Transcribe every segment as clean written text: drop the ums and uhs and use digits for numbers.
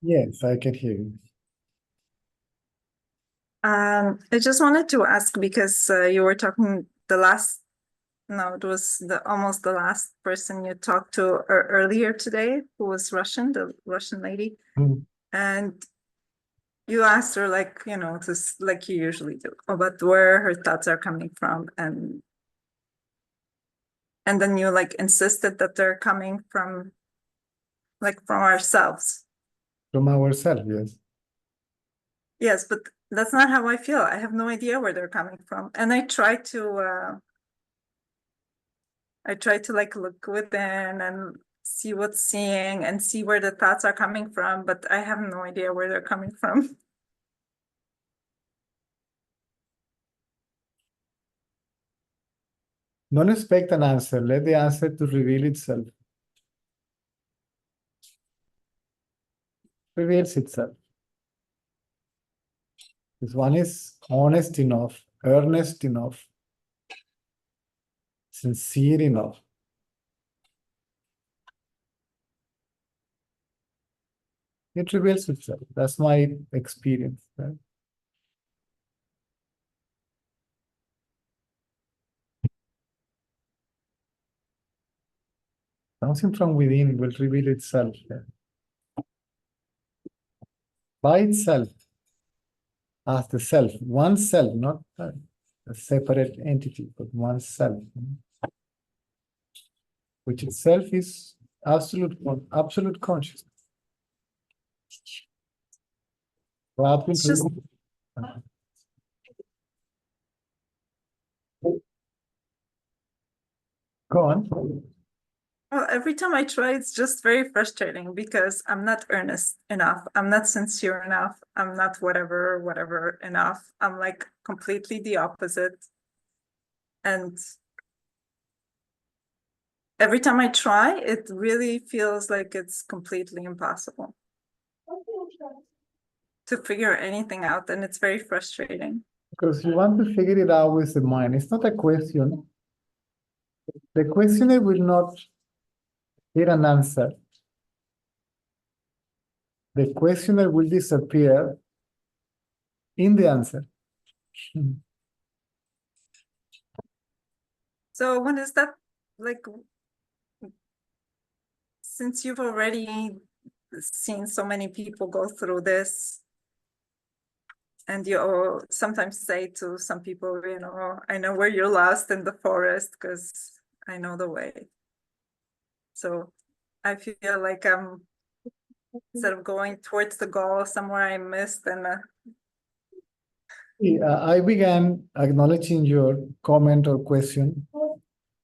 Yes, I can hear you. I just wanted to ask because you were talking it was almost the last person you talked to earlier today, who was Russian, the Russian lady. Mm. And you asked her, like, just like you usually do, about where her thoughts are coming from. And then you insisted that they're coming from ourselves. From ourselves, yes. Yes, but that's not how I feel. I have no idea where they're coming from. And I try to look within and see what's seeing and see where the thoughts are coming from, but I have no idea where they're coming from. Don't expect an answer. Let the answer to reveal itself. Reveals itself. This one is honest enough, earnest enough, sincere enough. It reveals itself. That's my experience. Right? Something from within will reveal itself. Yeah. By itself, as the self, one self, not a separate entity, but one self, which itself is absolute consciousness. It's just, Go on. well, every time I try, it's just very frustrating because I'm not earnest enough. I'm not sincere enough. I'm not whatever enough. I'm like completely the opposite. And every time I try, it really feels like it's completely impossible to figure anything out, and it's very frustrating. Because you want to figure it out with the mind. It's not a question. The questioner will not hear an answer. The questioner will disappear in the answer. So when is that, like, since you've already seen so many people go through this, and you sometimes say to some people, I know where you're lost in the forest because I know the way. So I feel like I'm, instead of going towards the goal, somewhere I missed. And I began acknowledging your comment or question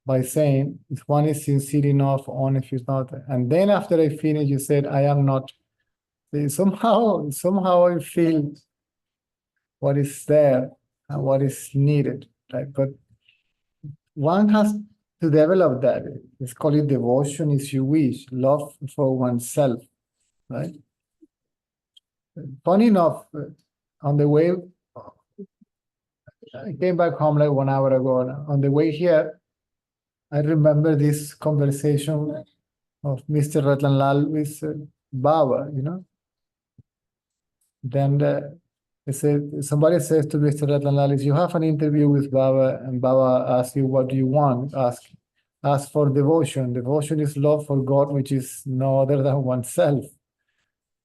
by saying, if one is sincere enough, on if it's not. And then after I finished, you said, I am not. Somehow I feel what is there and what is needed, right? But one has to develop that. Let's call it devotion, if you wish, love for oneself, right? Funny enough, on the way, I came back home like 1 hour ago. And on the way here, I remember this conversation of Mr. Ratnalal with Baba, Then somebody says to Mr. Ratnalal, if you have an interview with Baba and Baba asks you, what do you want? Ask for devotion. Devotion is love for God, which is no other than oneself,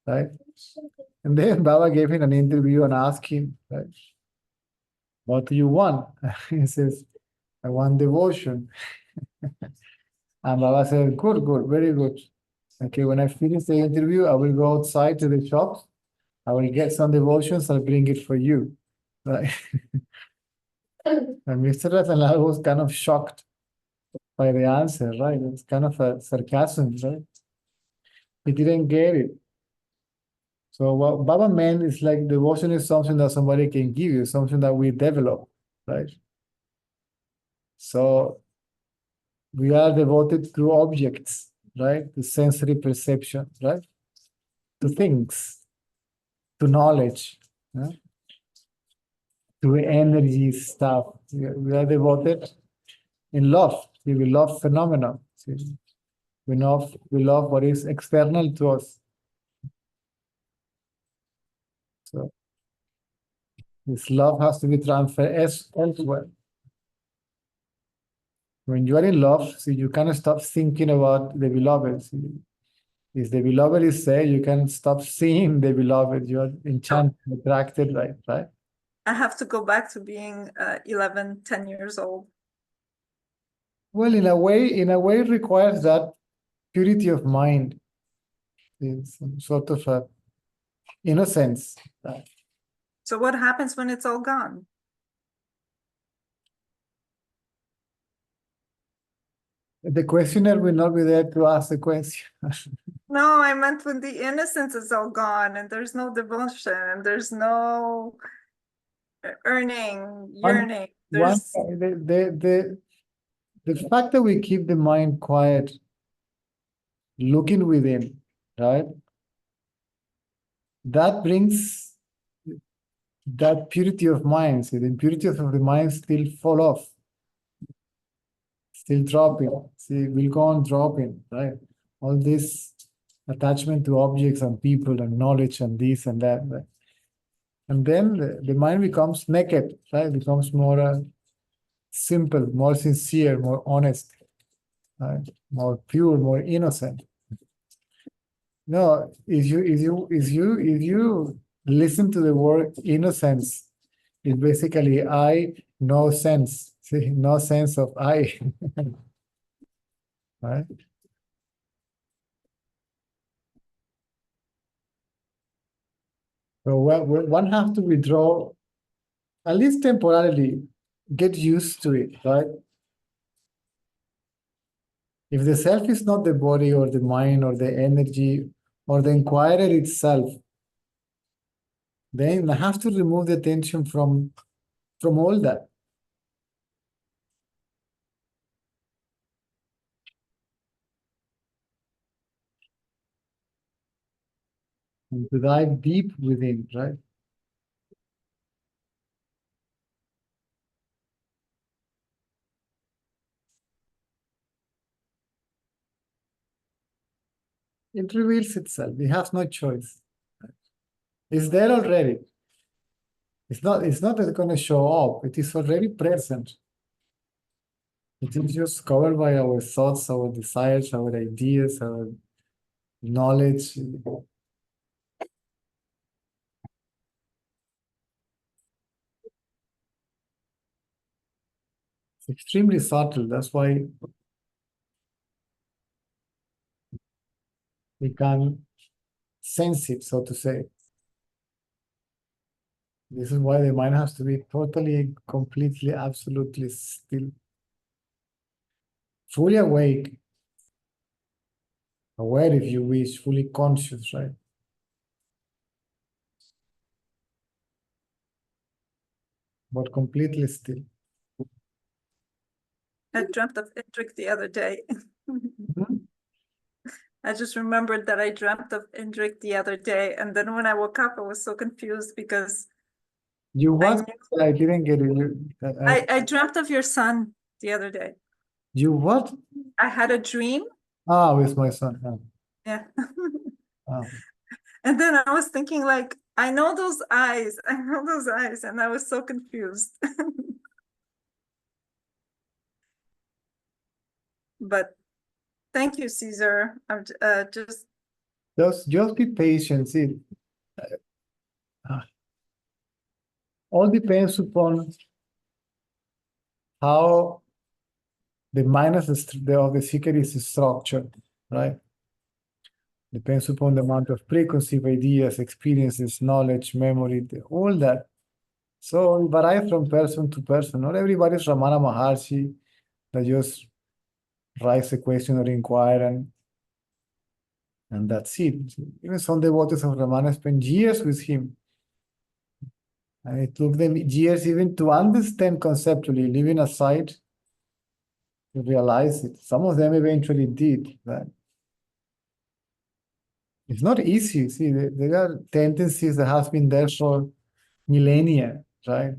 right? And then Baba gave him an interview and asked him, right, what do you want? He says, I want devotion. And Baba said, good, very good. Okay, when I finish the interview, I will go outside to the shops. I will get some devotions. I'll bring it for you. Right? And Mr. Ratnalal was kind of shocked by the answer, right? It's kind of a sarcasm, right? He didn't get it. So what Baba meant is like devotion is something that somebody can give you, something that we develop, right? So we are devoted to objects, right? To sensory perception, right? To things, to knowledge, yeah? To energy stuff. We are devoted in love. We love phenomena. We love what is external to us. So this love has to be transferred elsewhere. When you are in love, see, you cannot stop thinking about the beloved. See, if the beloved is there, you can stop seeing the beloved. You are enchanted, attracted, right? I have to go back to being 11, 10 years old. Well, in a way, it requires that purity of mind. It's some sort of a innocence. So what happens when it's all gone? The questioner will not be there to ask the question. No, I meant when the innocence is all gone and there's no devotion and there's no yearning. There's the fact that we keep the mind quiet, looking within, right? That brings that purity of mind. See, the impurity of the mind still fall off, still dropping. See, will go on dropping, right? All this attachment to objects and people and knowledge and this and that, right? And then the mind becomes naked, right? It becomes more simple, more sincere, more honest, right? More pure, more innocent. No, if you listen to the word innocence, it's basically I, no sense. See, no sense of I. Right? So one has to withdraw, at least temporarily, get used to it, right? If the self is not the body or the mind or the energy or the inquirer itself, then I have to remove the attention from all that. And to dive deep within, right? It reveals itself. It has no choice. It's there already. It's not going to show up. It is already present. It is just covered by our thoughts, our desires, our ideas, our knowledge. It's extremely subtle. That's why we can sense it, so to say. This is why the mind has to be totally, completely, absolutely still. Fully awake. Aware, if you wish, fully conscious, right? But completely still. I dreamt of Indrik the other day. Mhm. I just remembered that I dreamt of Indrik the other day. And then when I woke up, I was so confused because You what? I didn't get it. I dreamt of your son the other day. You what? I had a dream. Ah, with my son. Yeah. Ah. And then I was thinking, like, I know those eyes. I know those eyes. And I was so confused. But thank you, Caesar. I'm Just be patient. See, all depends upon how the mind of the seeker is structured, right? Depends upon the amount of preconceived ideas, experiences, knowledge, memory, all that. So it varies from person to person. Not everybody is Ramana Maharshi that just raise a question or inquire and that's it. Even some devotees of Ramana spend years with him. And it took them years even to understand conceptually, leaving aside to realize it. Some of them eventually did, right? It's not easy. See, there are tendencies that have been there for millennia, right?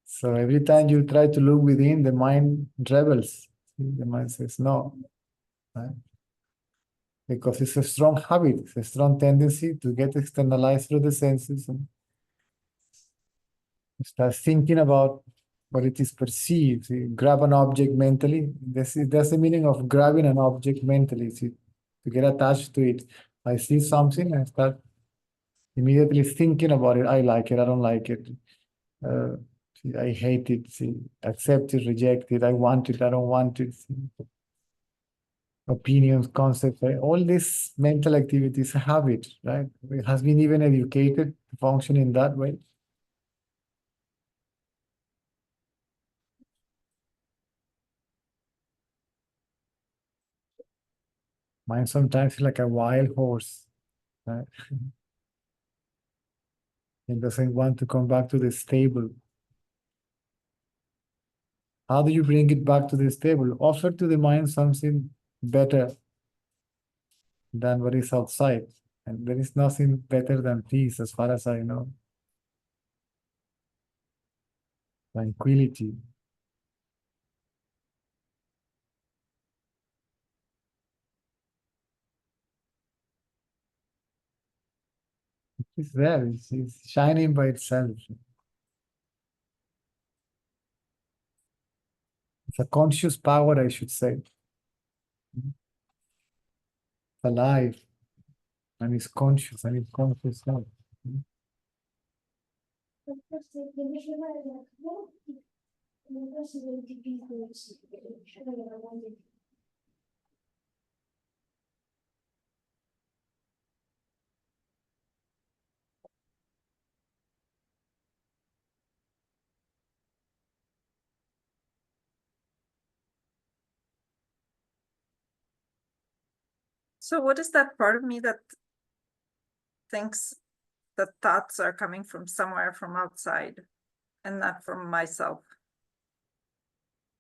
So every time you try to look within, the mind rebels. The mind says no. Right? because it's a strong habit, it's a strong tendency to get externalized through the senses and start thinking about what it is perceived. See, grab an object mentally. That's the meaning of grabbing an object mentally. See, to get attached to it. I see something and I start immediately thinking about it. I like it, I don't like it. See, I hate it. See, accept it, reject it. I want it, I don't want it. See. Opinions, concepts, right? All this mental activity is a habit, right? It has been even educated to function in that way. Mind sometimes is like a wild horse, right? It doesn't want to come back to the stable. How do you bring it back to the stable? Offer to the mind something better than what is outside. And there is nothing better than peace, as far as I know. Tranquility. It's there, it's shining by itself. It's a conscious power, I should say. It's alive, and it's conscious, and it's conscious now. So what is that part of me that thinks that thoughts are coming from somewhere from outside and not from myself?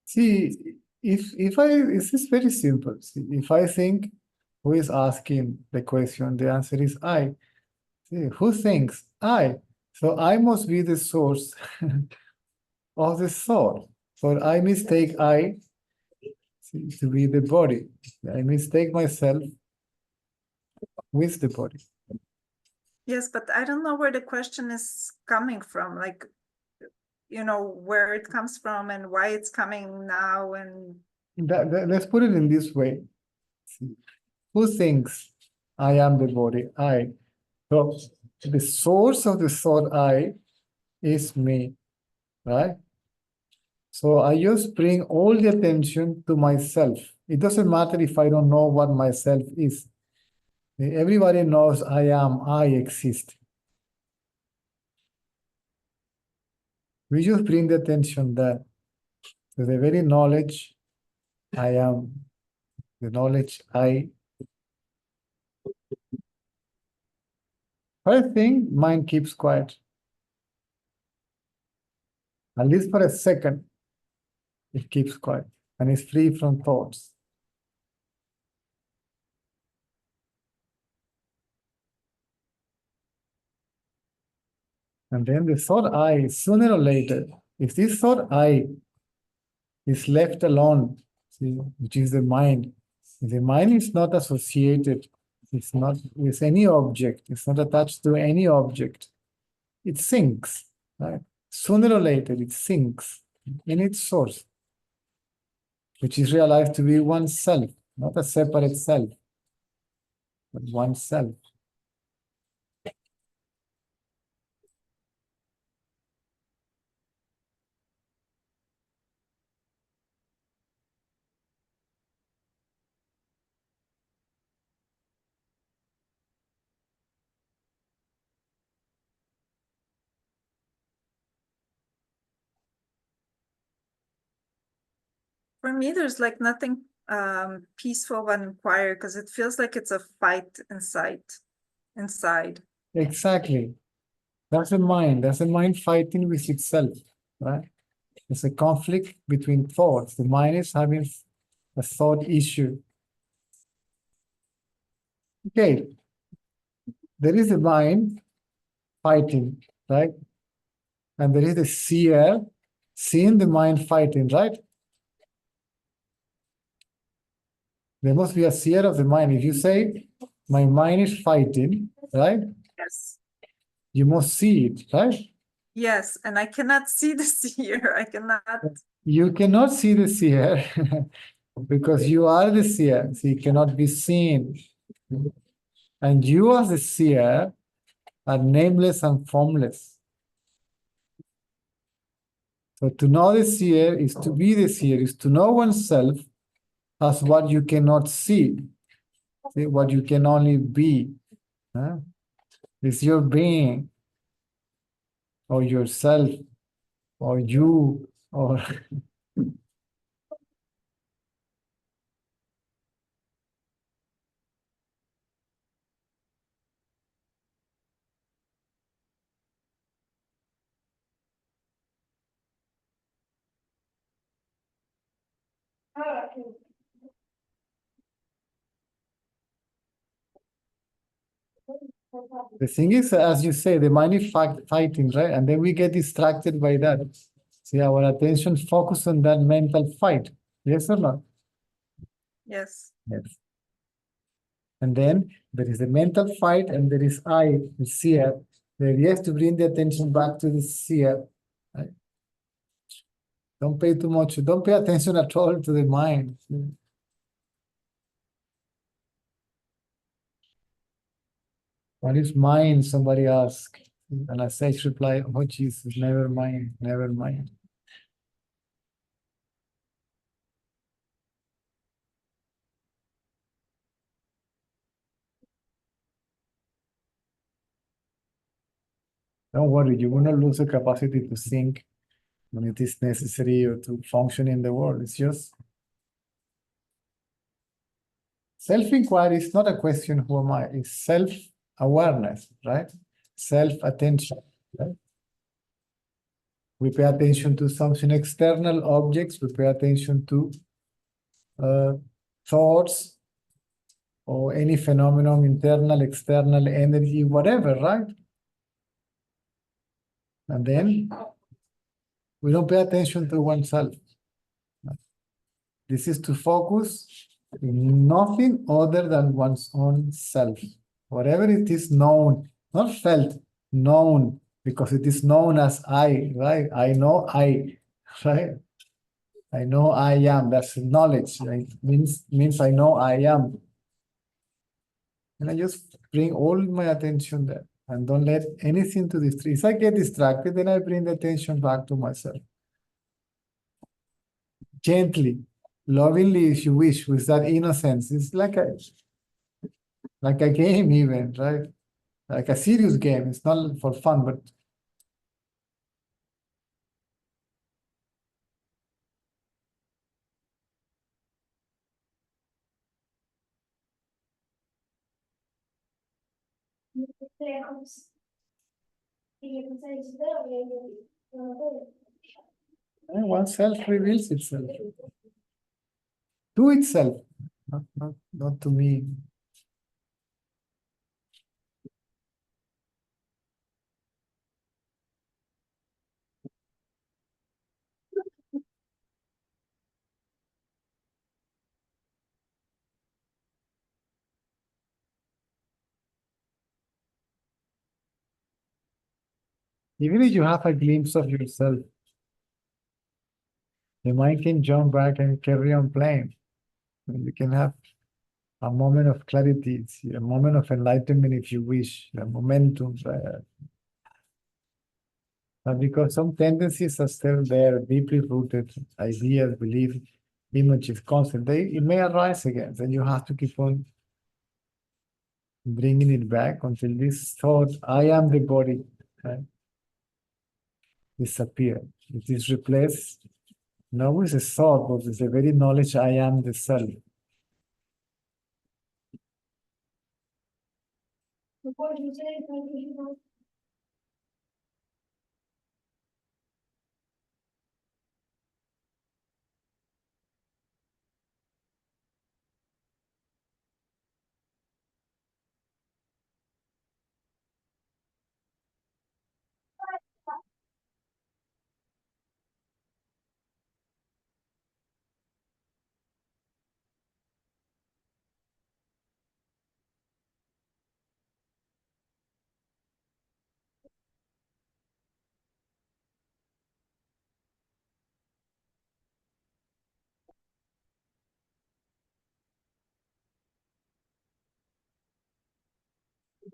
See, this is very simple. See, if I think, who is asking the question? The answer is I. See, who thinks? I. So I must be the source of the thought. So I mistake I to be the body. I mistake myself with the body. Yes, but I don't know where the question is coming from, like, you know, where it comes from and why it's coming now. And Let's put it in this way. See, who thinks I am the body? I. So the source of the thought I is me, right? So I just bring all the attention to myself. It doesn't matter if I don't know what myself is. Everybody knows I exist. We just bring the attention there to the very knowledge I am, the knowledge I. First thing, mind keeps quiet. At least for a second, it keeps quiet and is free from thoughts. And then the thought I, sooner or later, if this thought I is left alone, see, which is the mind, if the mind is not associated, it's not with any object, it's not attached to any object, it sinks, right? Sooner or later, it sinks in its source, which is realized to be oneself, not a separate self, but oneself. for me, there's like nothing peaceful and quiet, because it feels like it's a fight inside. Exactly. That's the mind fighting with itself, right? It's a conflict between thoughts. The mind is having a thought issue. Okay, there is a mind fighting, right? And there is the seer seeing the mind fighting, right? there must be a seer of the mind. If you say, my mind is fighting, right? Yes. You must see it, right? Yes, and I cannot see the seer. I cannot. You cannot see the seer because you are the seer, so you cannot be seen. And you as the seer are nameless and formless. So to know the seer is to be the seer, is to know oneself as what you cannot see, what you can only be. Huh? It's your being, or yourself, or you, or the thing is, as you say, the mind is fighting, right? And then we get distracted by that. See, our attention focus on that mental fight. Yes or not? Yes. Yes. And then there is the mental fight, and there is I, the seer. The idea is to bring the attention back to the seer. Right? Don't pay too much. Don't pay attention at all to the mind. What is mine? Somebody asked. And I say, reply, oh Jesus, never mind, never mind. Don't worry, you will not lose the capacity to think when it is necessary or to function in the world. It's just self-inquiry is not a question, who am I? It's self-awareness, right? Self-attention, right? We pay attention to something external, objects, we pay attention to thoughts or any phenomenon, internal, external, energy, whatever, right? And then we don't pay attention to oneself. This is to focus in nothing other than one's own self. Whatever it is known, not felt, known, because it is known as I, right? I know I, right? I know I am. That's knowledge, right? Means I know I am. And I just bring all my attention there and don't let anything to distract. If I get distracted, then I bring the attention back to myself. Gently, lovingly, if you wish, with that innocence. It's like a game even, right? Like a serious game. It's not for fun, but oneself reveals itself to itself, not to me. Even if you have a glimpse of yourself, the mind can jump back and carry on playing. You can have a moment of clarity, a moment of enlightenment if you wish, a momentum. Because some tendencies are still there, deeply rooted, ideas, beliefs, images, concepts, it may arise again. Then you have to keep on bringing it back until this thought, I am the body, right, disappear. It is replaced not with a thought, but with the very knowledge I am the self.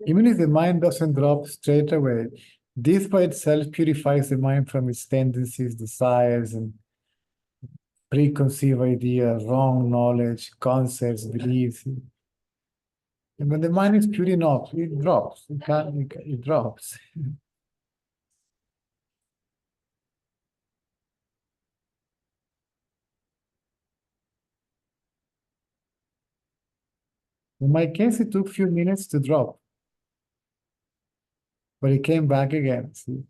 Even if the mind doesn't drop straight away, this by itself purifies the mind from its tendencies, desires, and preconceived ideas, wrong knowledge, concepts, beliefs. And when the mind is pure enough, it drops. It drops. In my case, it took a few minutes to drop, but it came back again. See?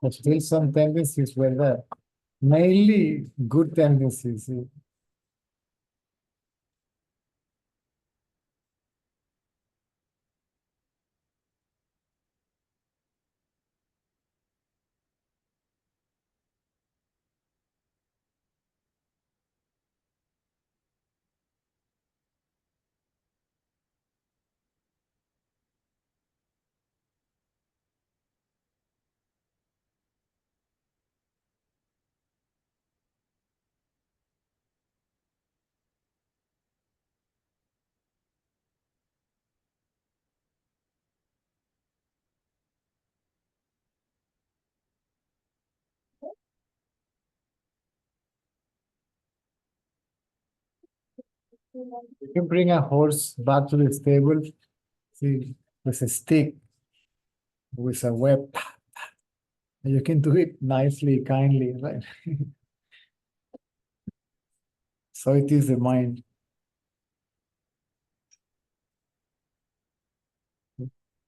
But still some tendencies were there. Mainly good tendencies. See? You can bring a horse back to the stable, see, with a stick, with a whip. You can do it nicely, kindly, right? So it is the mind.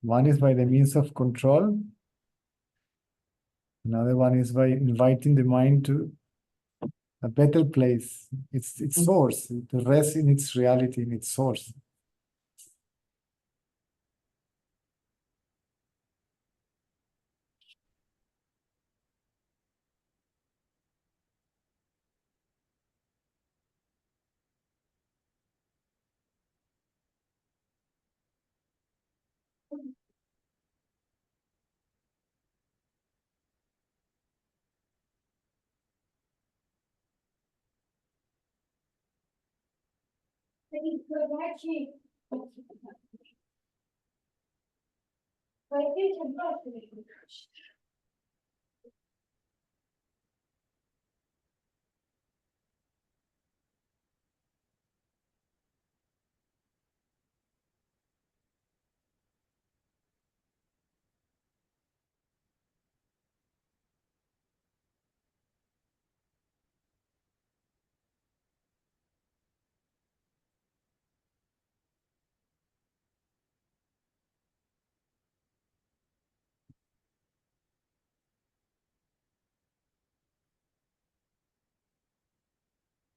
One is by the means of control. Another one is by inviting the mind to a better place, its source, to rest in its reality, in its source.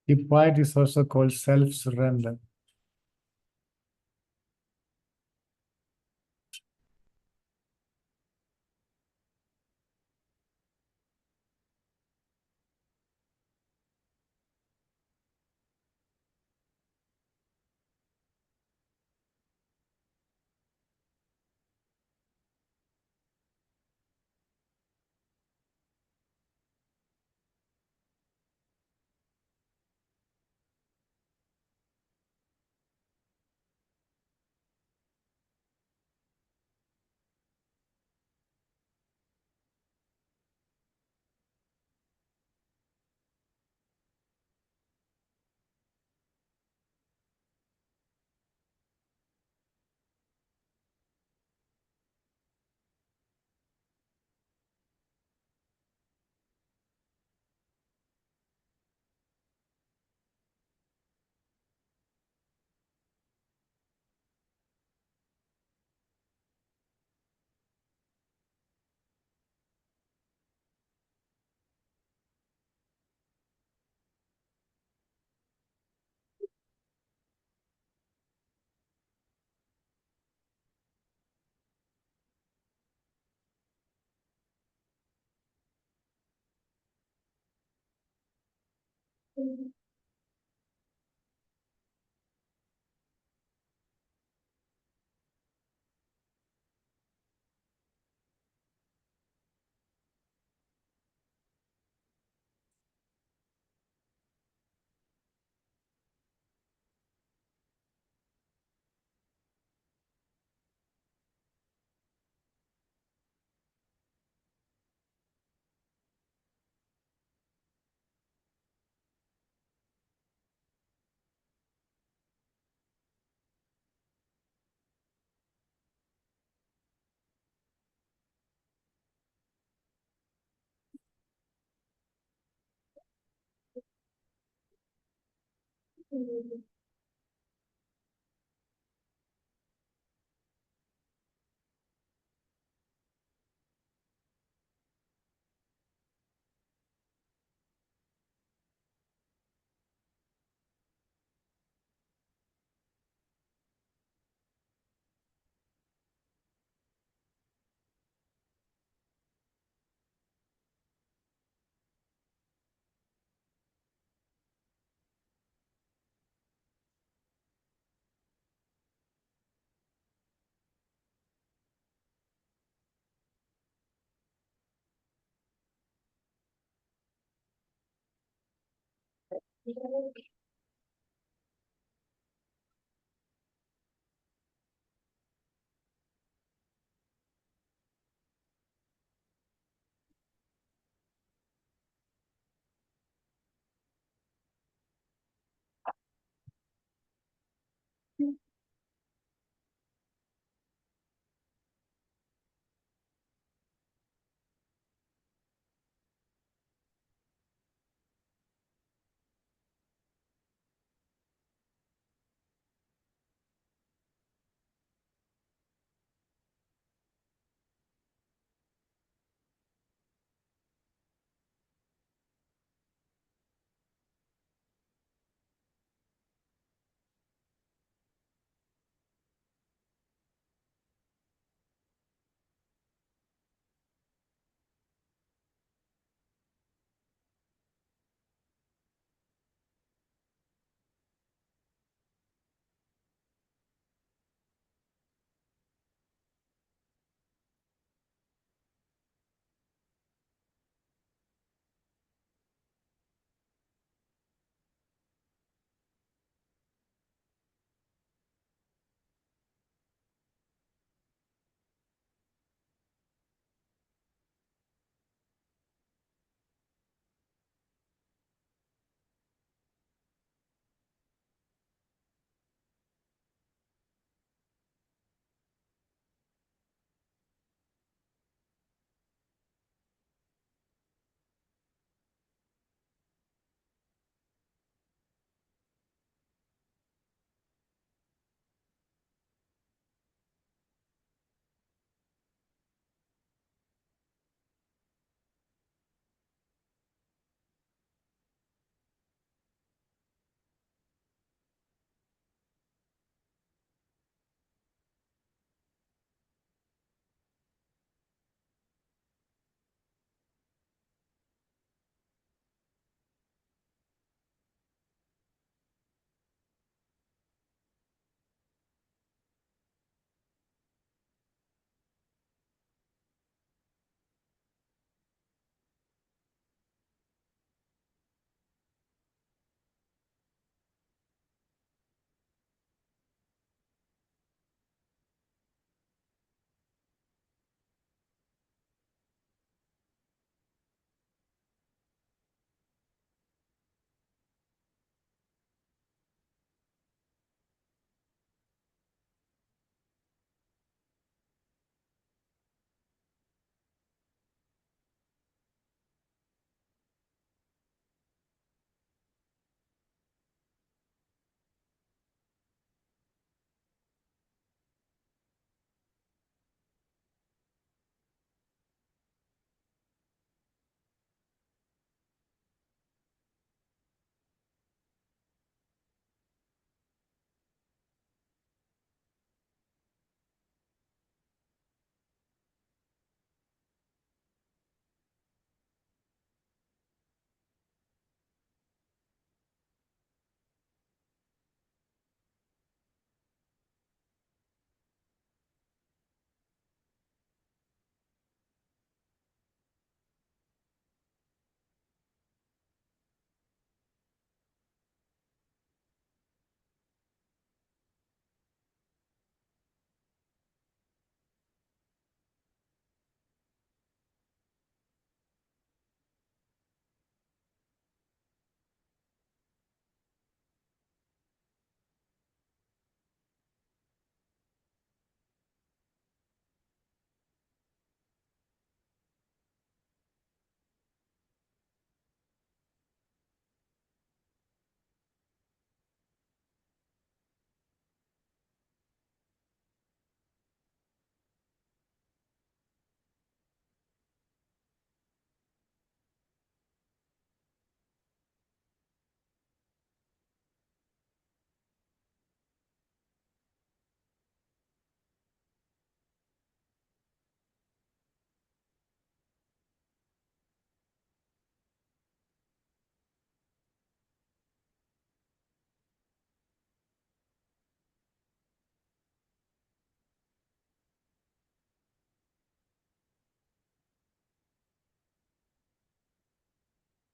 Keep quiet is also called self-surrender.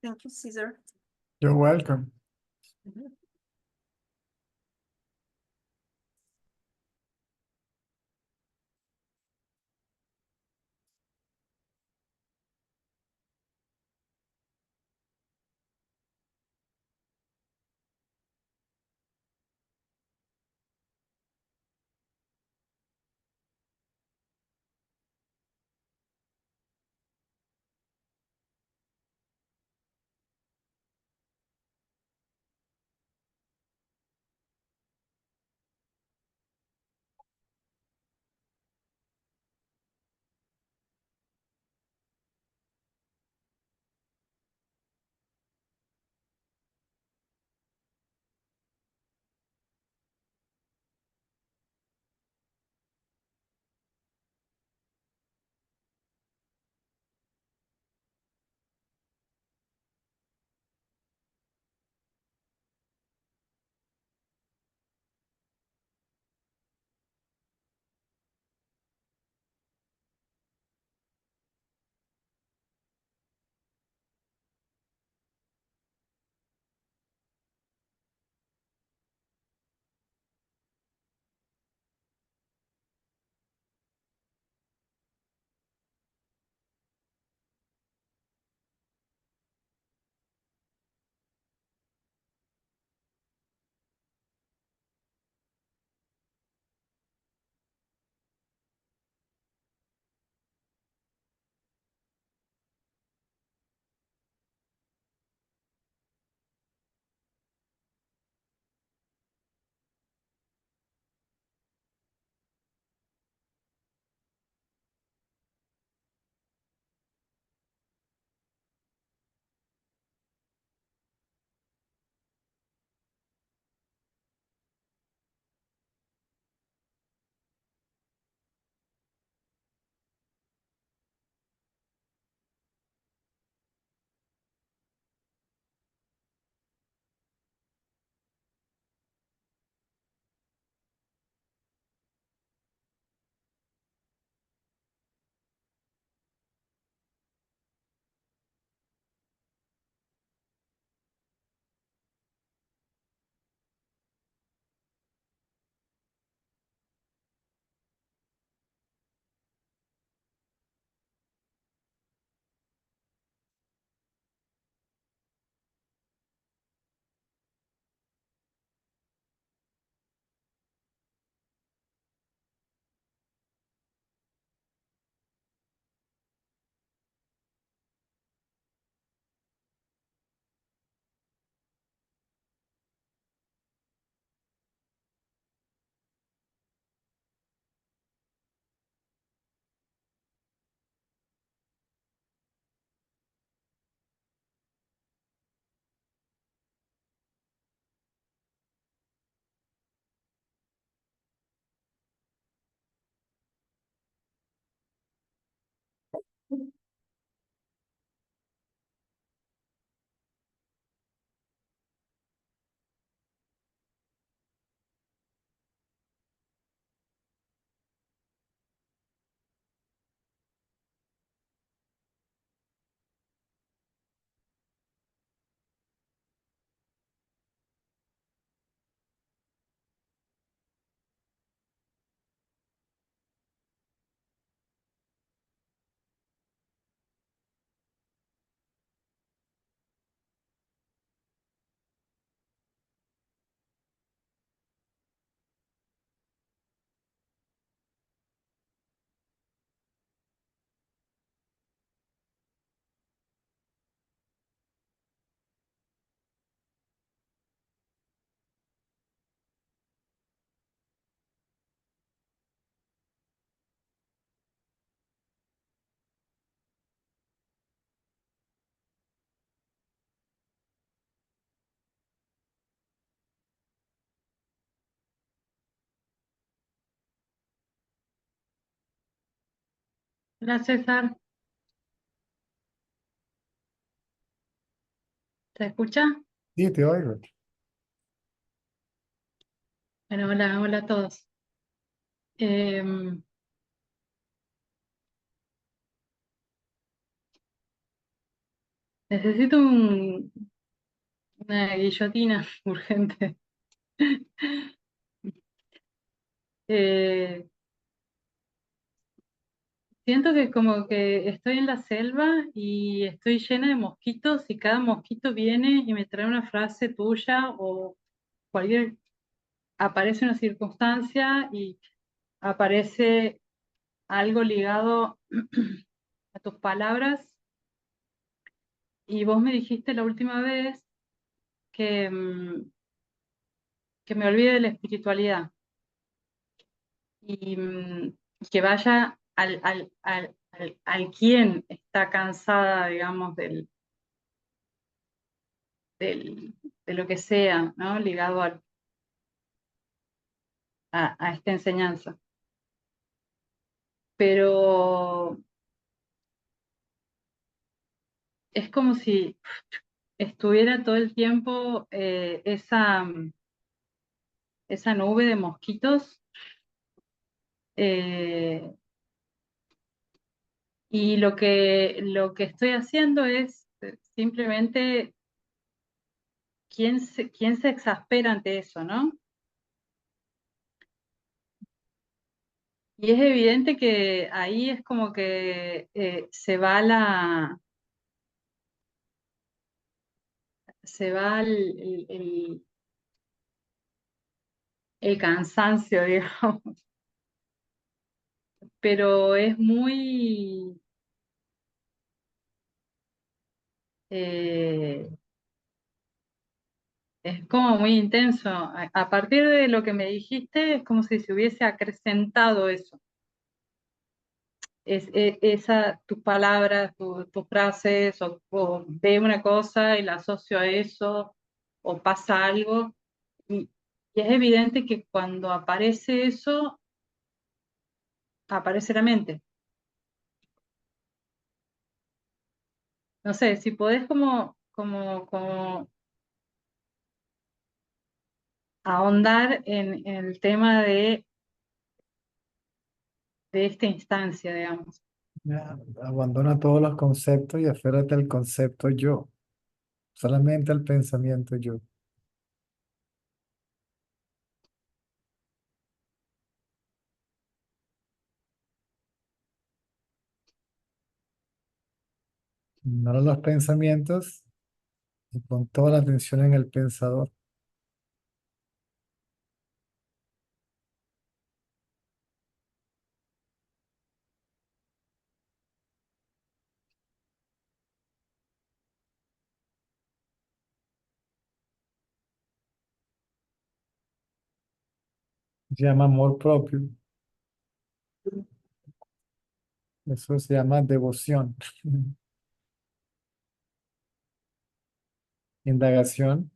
Thank you, Cesar. You're welcome. Hola César, ¿te escucha? Sí, te oigo. Bueno, hola, hola a todos. Em, Necesito una guillotina urgente. Eh, Siento que como que estoy en la selva y estoy llena de mosquitos y cada mosquito viene y me trae una frase tuya o cualquier, aparece una circunstancia y aparece algo ligado a tus palabras y vos me dijiste la última vez que, que me olvide de la espiritualidad y que vaya al quien está cansada, digamos, de lo que sea, ¿no? Ligado a esta enseñanza. Pero es como si estuviera todo el tiempo esa nube de mosquitos y lo que estoy haciendo es simplemente quién se exaspera ante eso, ¿no? Y es evidente que ahí es como que se va el cansancio, digamos, pero eh, es como muy intenso. A partir de lo que me dijiste, es como si se hubiese acrecentado eso. Tus palabras, tus frases, o veo una cosa y la asocio a eso, o pasa algo. Y es evidente que cuando aparece eso, aparece la mente. No sé, si podés como ahondar en el tema de esta instancia, digamos. Ya, abandona todos los conceptos y aférrate al concepto yo, solamente al pensamiento yo. Ignora los pensamientos y pon toda la atención en el pensador. Se llama amor propio. Eso se llama devoción. Indagación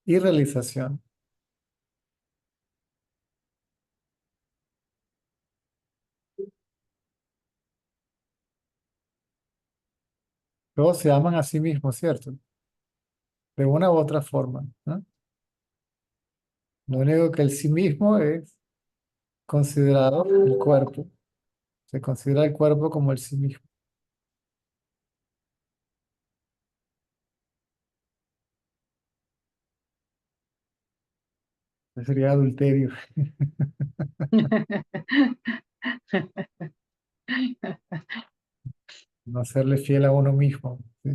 y realización. Todos se aman a sí mismos, ¿cierto? De una u otra forma, ¿no? Lo único que el sí mismo es considerado el cuerpo. Se considera el cuerpo como el sí mismo. Eso sería adulterio. No serle fiel a uno mismo. ¿Sí?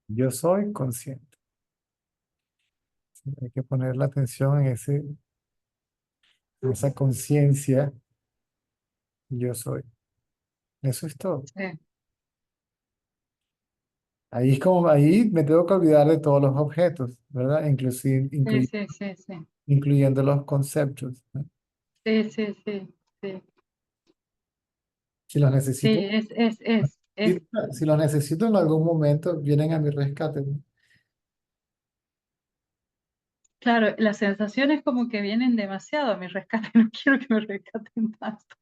Yo soy consciente. Sí, hay que poner la atención en esa conciencia. Yo soy. Eso es todo. Sí, Ahí es como, ahí me tengo que olvidar de todos los objetos, ¿verdad? sí, sí, sí, Incluyendo los conceptos, ¿no? sí, sí, sí, sí, Si los sí, necesito, es, si los necesito en algún momento, vienen a mi rescate, ¿no? claro, las sensaciones como que vienen demasiado a mi rescate, no quiero que me rescaten tanto.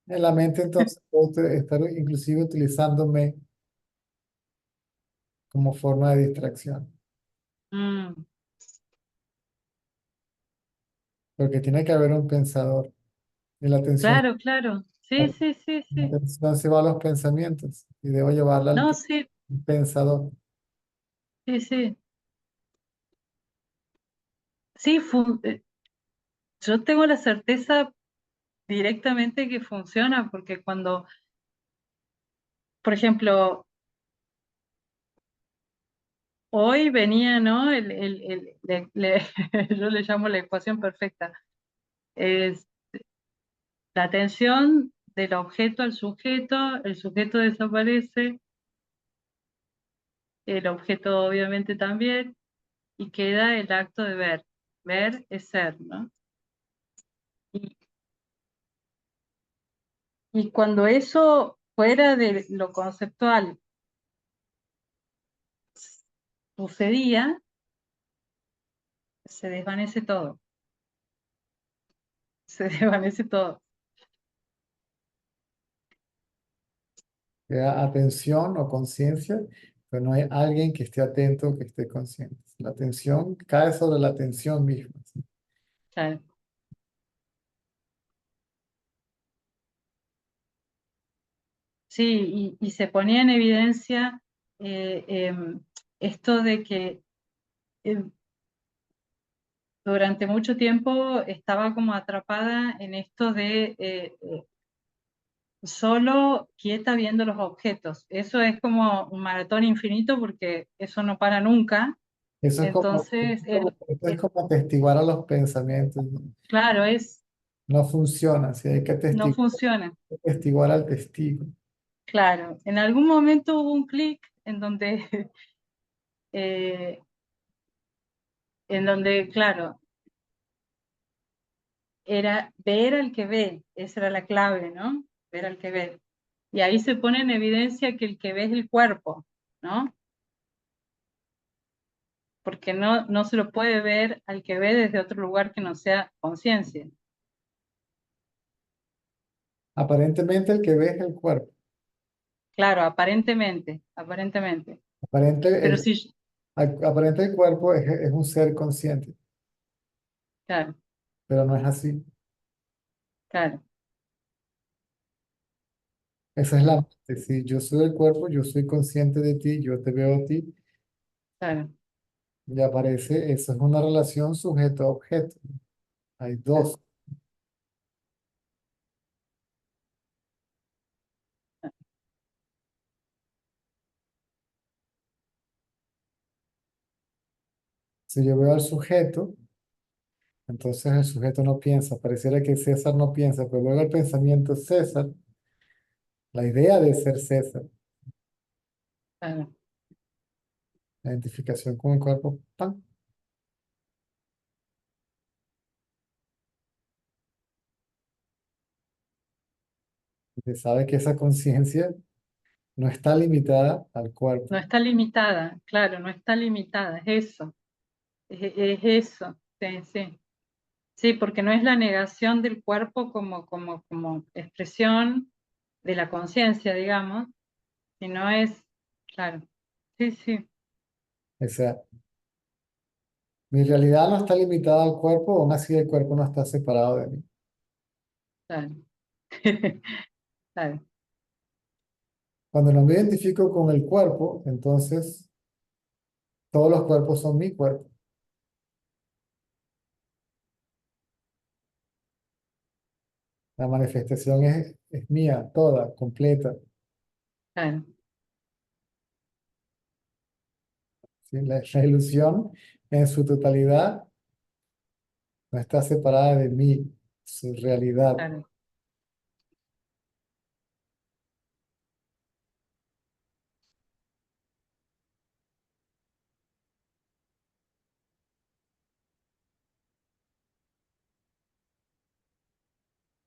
En la mente entonces puedo estar inclusive utilizándome como forma de distracción, Mm, porque tiene que haber un pensador y claro, claro. Sí, sí, sí, la sí. atención se va a los pensamientos y debo llevarla al No, sí, pensador. sí, sí. Sí, yo tengo la certeza directamente que funciona, porque cuando, por ejemplo, hoy venía, ¿no? Yo le llamo la ecuación perfecta. Es la atención del objeto al sujeto, el sujeto desaparece, el objeto obviamente también, y queda el acto de ver. Ver es ser, ¿no? Y, y cuando eso fuera de lo conceptual sucedía, se desvanece todo, se desvanece todo. Sea atención o conciencia, pero no hay alguien que esté atento, que esté consciente. La atención cae sobre la atención misma. ¿Sí? Claro. Sí, y se ponía en evidencia esto de que em, durante mucho tiempo estaba como atrapada en esto de solo quieta viendo los objetos. Eso es como un maratón infinito porque eso no para nunca. Entonces, Esto es como atestiguar a los pensamientos. No, claro, no funciona, si hay que no funciona. atestiguar al testigo. Claro, en algún momento hubo un clic en donde, eh, claro, era ver al que ve, esa era la clave, ¿no? Ver al que ve. Y ahí se pone en evidencia que el que ve es el cuerpo, ¿no? Porque no se lo puede ver al que ve desde otro lugar que no sea conciencia. Aparentemente el que ve es el cuerpo. Claro, aparentemente, aparentemente. Aparente Pero el, sí, aparente el cuerpo es un ser consciente, claro, pero no es así. claro, Esa es la mente. Si yo soy el cuerpo, yo soy consciente de ti, yo te veo a ti, claro, y aparece, eso es una relación sujeto-objeto. Hay claro. dos. Si yo veo al sujeto, entonces el sujeto no piensa. Pareciera que César no piensa, pero luego el pensamiento César, la idea de ser César, Claro. la identificación con el cuerpo, ¡pam! Usted sabe que esa conciencia no está limitada al No cuerpo. está limitada, claro, no está limitada, es eso, es eso, sí, sí. Sí, porque no es la negación del cuerpo como expresión de la conciencia, digamos, sino es, claro, sí, sí, O sea, mi realidad no está limitada al cuerpo, aún así el cuerpo no está separado de mí. claro. Claro, Cuando no me identifico con el cuerpo, entonces todos los cuerpos son mi cuerpo. La manifestación es mía, toda, completa. claro, ¿Sí? La ilusión en su totalidad no está separada de mí, su realidad. claro.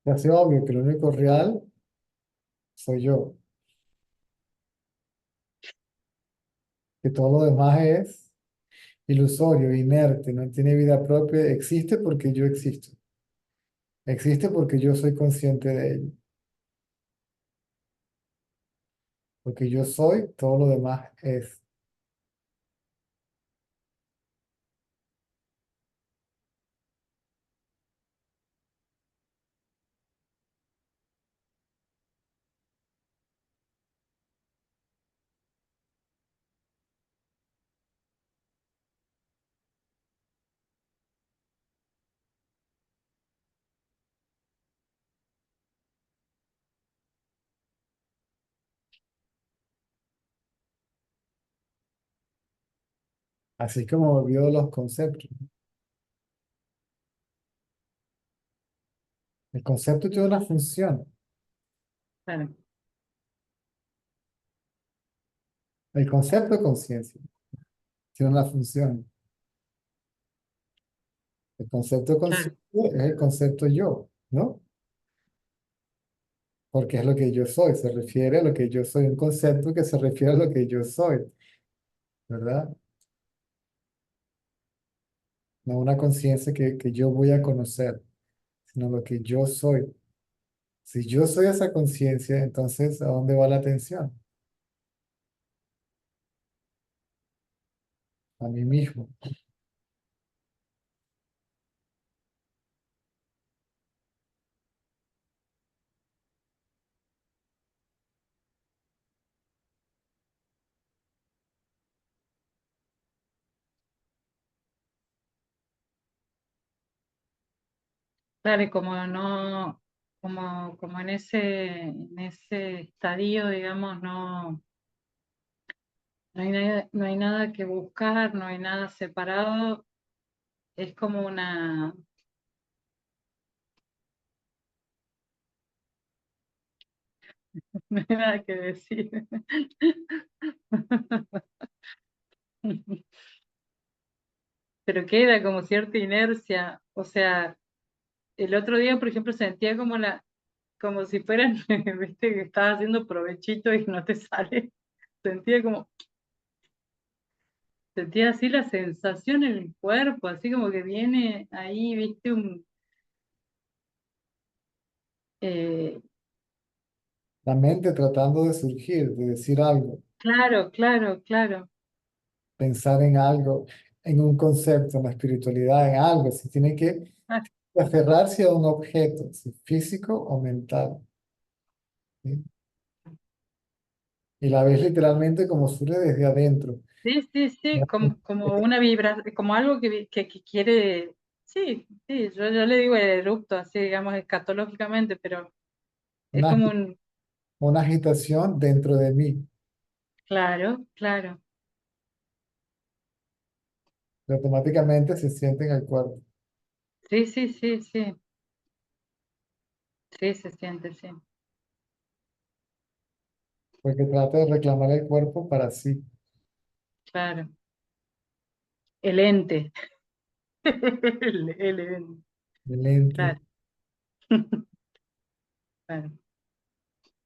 Se hace obvio que lo único real soy yo, que todo lo demás es ilusorio, inerte, no tiene vida propia, existe porque yo existo. Existe porque yo soy consciente de ello. Porque yo soy, todo lo demás es. Así como olvido los conceptos. El concepto tiene una función. Claro, El concepto de conciencia tiene una función. El concepto de claro, conciencia es el concepto yo, ¿no? Porque es lo que yo soy, se refiere a lo que yo soy, un concepto que se refiere a lo que yo soy, ¿verdad? No una conciencia que yo voy a conocer, sino lo que yo soy. Si yo soy esa conciencia, entonces ¿a dónde va la atención? A mí mismo. claro, y como no, como en ese estadio, digamos, no hay nada que buscar, no hay nada separado, es como una, no hay nada que decir. Pero queda como cierta inercia, o sea, el otro día, por ejemplo, sentía como como si fueran, viste, que estabas haciendo provechito y no te sale, sentía como, sentía así la sensación en el cuerpo, así como que viene ahí, viste, eh, La mente tratando de surgir, de decir algo, claro, claro, claro, pensar en algo, en un concepto, en la espiritualidad, en algo. Si tiene que ah, aferrarse a un objeto, si físico o mental. ¿Sí? Y la ves literalmente como surge desde adentro. sí, sí, sí, como una vibra, como algo que quiere, sí, sí, yo le digo erupto, así digamos escatológicamente, pero es Una, como un, una agitación dentro de mí, claro, claro, que automáticamente se siente en el cuerpo, sí, sí, sí, sí, sí, se siente, sí, porque trata de reclamar el cuerpo para sí. claro, el ente, el ente, El ente, claro, claro.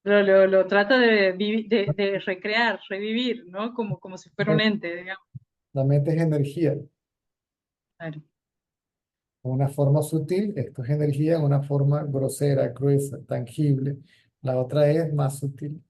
Lo trata de recrear, revivir, ¿no? Como si fuera un ente, digamos. la mente es energía. Claro. Una forma sutil, esto es energía, una forma grosera, gruesa, tangible. La otra es más sutil.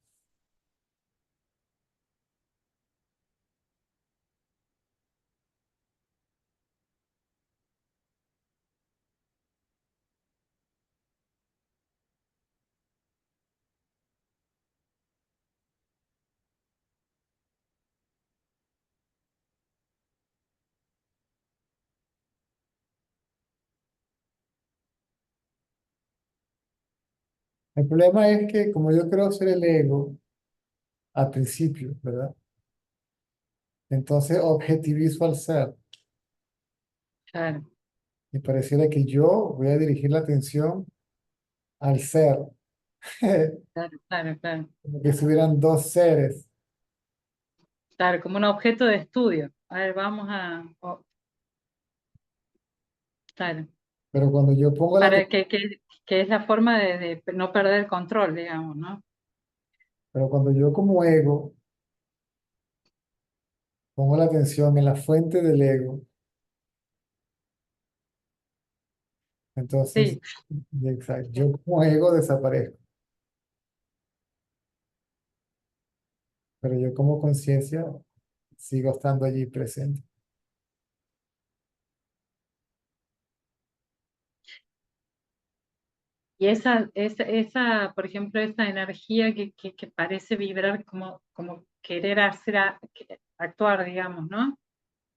El problema es que como yo creo ser el ego al principio, ¿verdad? Entonces objetivizo al ser Claro, y pareciera que yo voy a dirigir la atención al ser, claro, claro, claro. como que si hubieran dos seres. Claro, como un objeto de estudio. A ver, claro, Pero cuando yo pongo la, que es la forma de no perder el control, digamos, ¿no? pero cuando yo como ego pongo la atención en la fuente del ego, Entonces, Sí, exacto, yo como ego desaparezco, pero yo como conciencia sigo estando allí presente. y esa, por ejemplo, esa energía que parece vibrar como querer actuar, digamos, ¿no?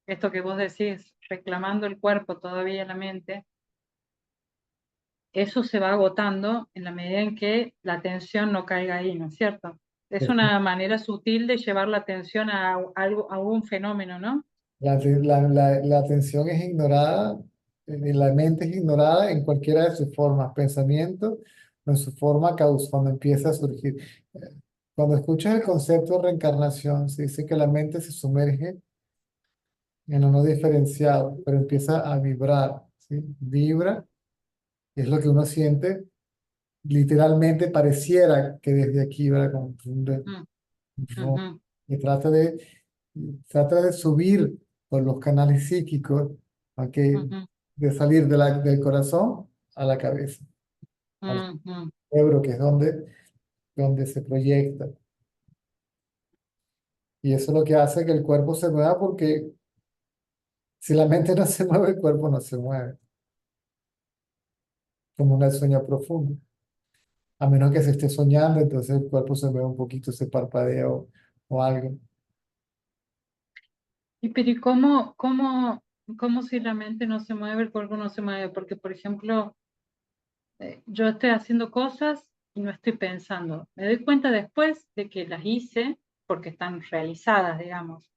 Esto que vos decís, reclamando el cuerpo todavía en la mente, eso se va agotando en la medida en que la atención no caiga ahí, ¿no es cierto? Es una manera sutil de llevar la atención a algo, a algún fenómeno, ¿no? La atención es ignorada, la mente es ignorada en cualquiera de sus formas, pensamiento, o en su forma causa, cuando empieza a surgir. Eh, Cuando escuchas el concepto de reencarnación, se dice que la mente se sumerge en lo no diferenciado, pero empieza a vibrar, ¿sí? Vibra, y es lo que uno siente, literalmente pareciera que desde aquí, ¿verdad? Como Mm, ro- ujú, y trata de subir por los canales psíquicos a que, ujú, de salir del corazón a la cabeza, al ujú. cerebro, que es donde se proyecta. Y eso es lo que hace que el cuerpo se mueva, porque si la mente no se mueve, el cuerpo no se mueve, como un sueño profundo. A menos que se esté soñando, entonces el cuerpo se mueve un poquito, se parpadea o algo. Pero ¿y cómo si la mente no se mueve, el cuerpo no se mueve? Porque, por ejemplo, yo estoy haciendo cosas y no estoy pensando. Me doy cuenta después de que las hice porque están realizadas, digamos.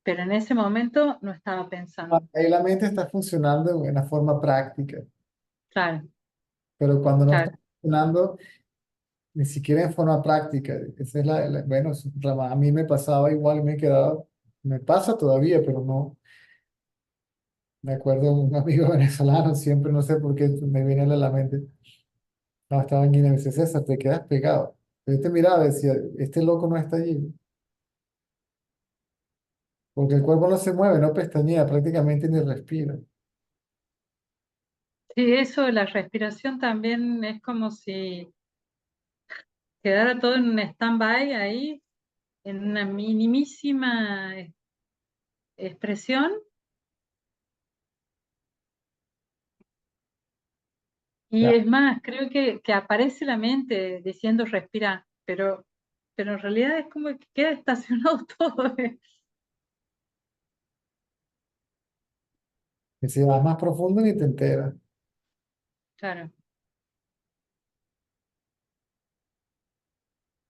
Pero en ese momento no estaba pensando. Ahí la mente está funcionando en una forma práctica, Claro, pero cuando no está claro. funcionando, ni siquiera en forma práctica. Esa es bueno, a mí me pasaba igual, me he quedado, me pasa todavía, pero no. Me acuerdo de un amigo venezolano, siempre no sé por qué me viene a la mente. No, estaba en Guinea, me dice, César, te quedas pegado. Yo te miraba y decía, este loco no está allí, porque el cuerpo no se mueve, no pestañea, prácticamente ni respira. Sí, eso de la respiración también es como si quedara todo en un stand-by ahí, en una minimísima expresión. Y Ya, es más, creo que aparece la mente diciendo respira, pero en realidad es como que queda estacionado todo. que si vas más profundo ni te enteras. Claro,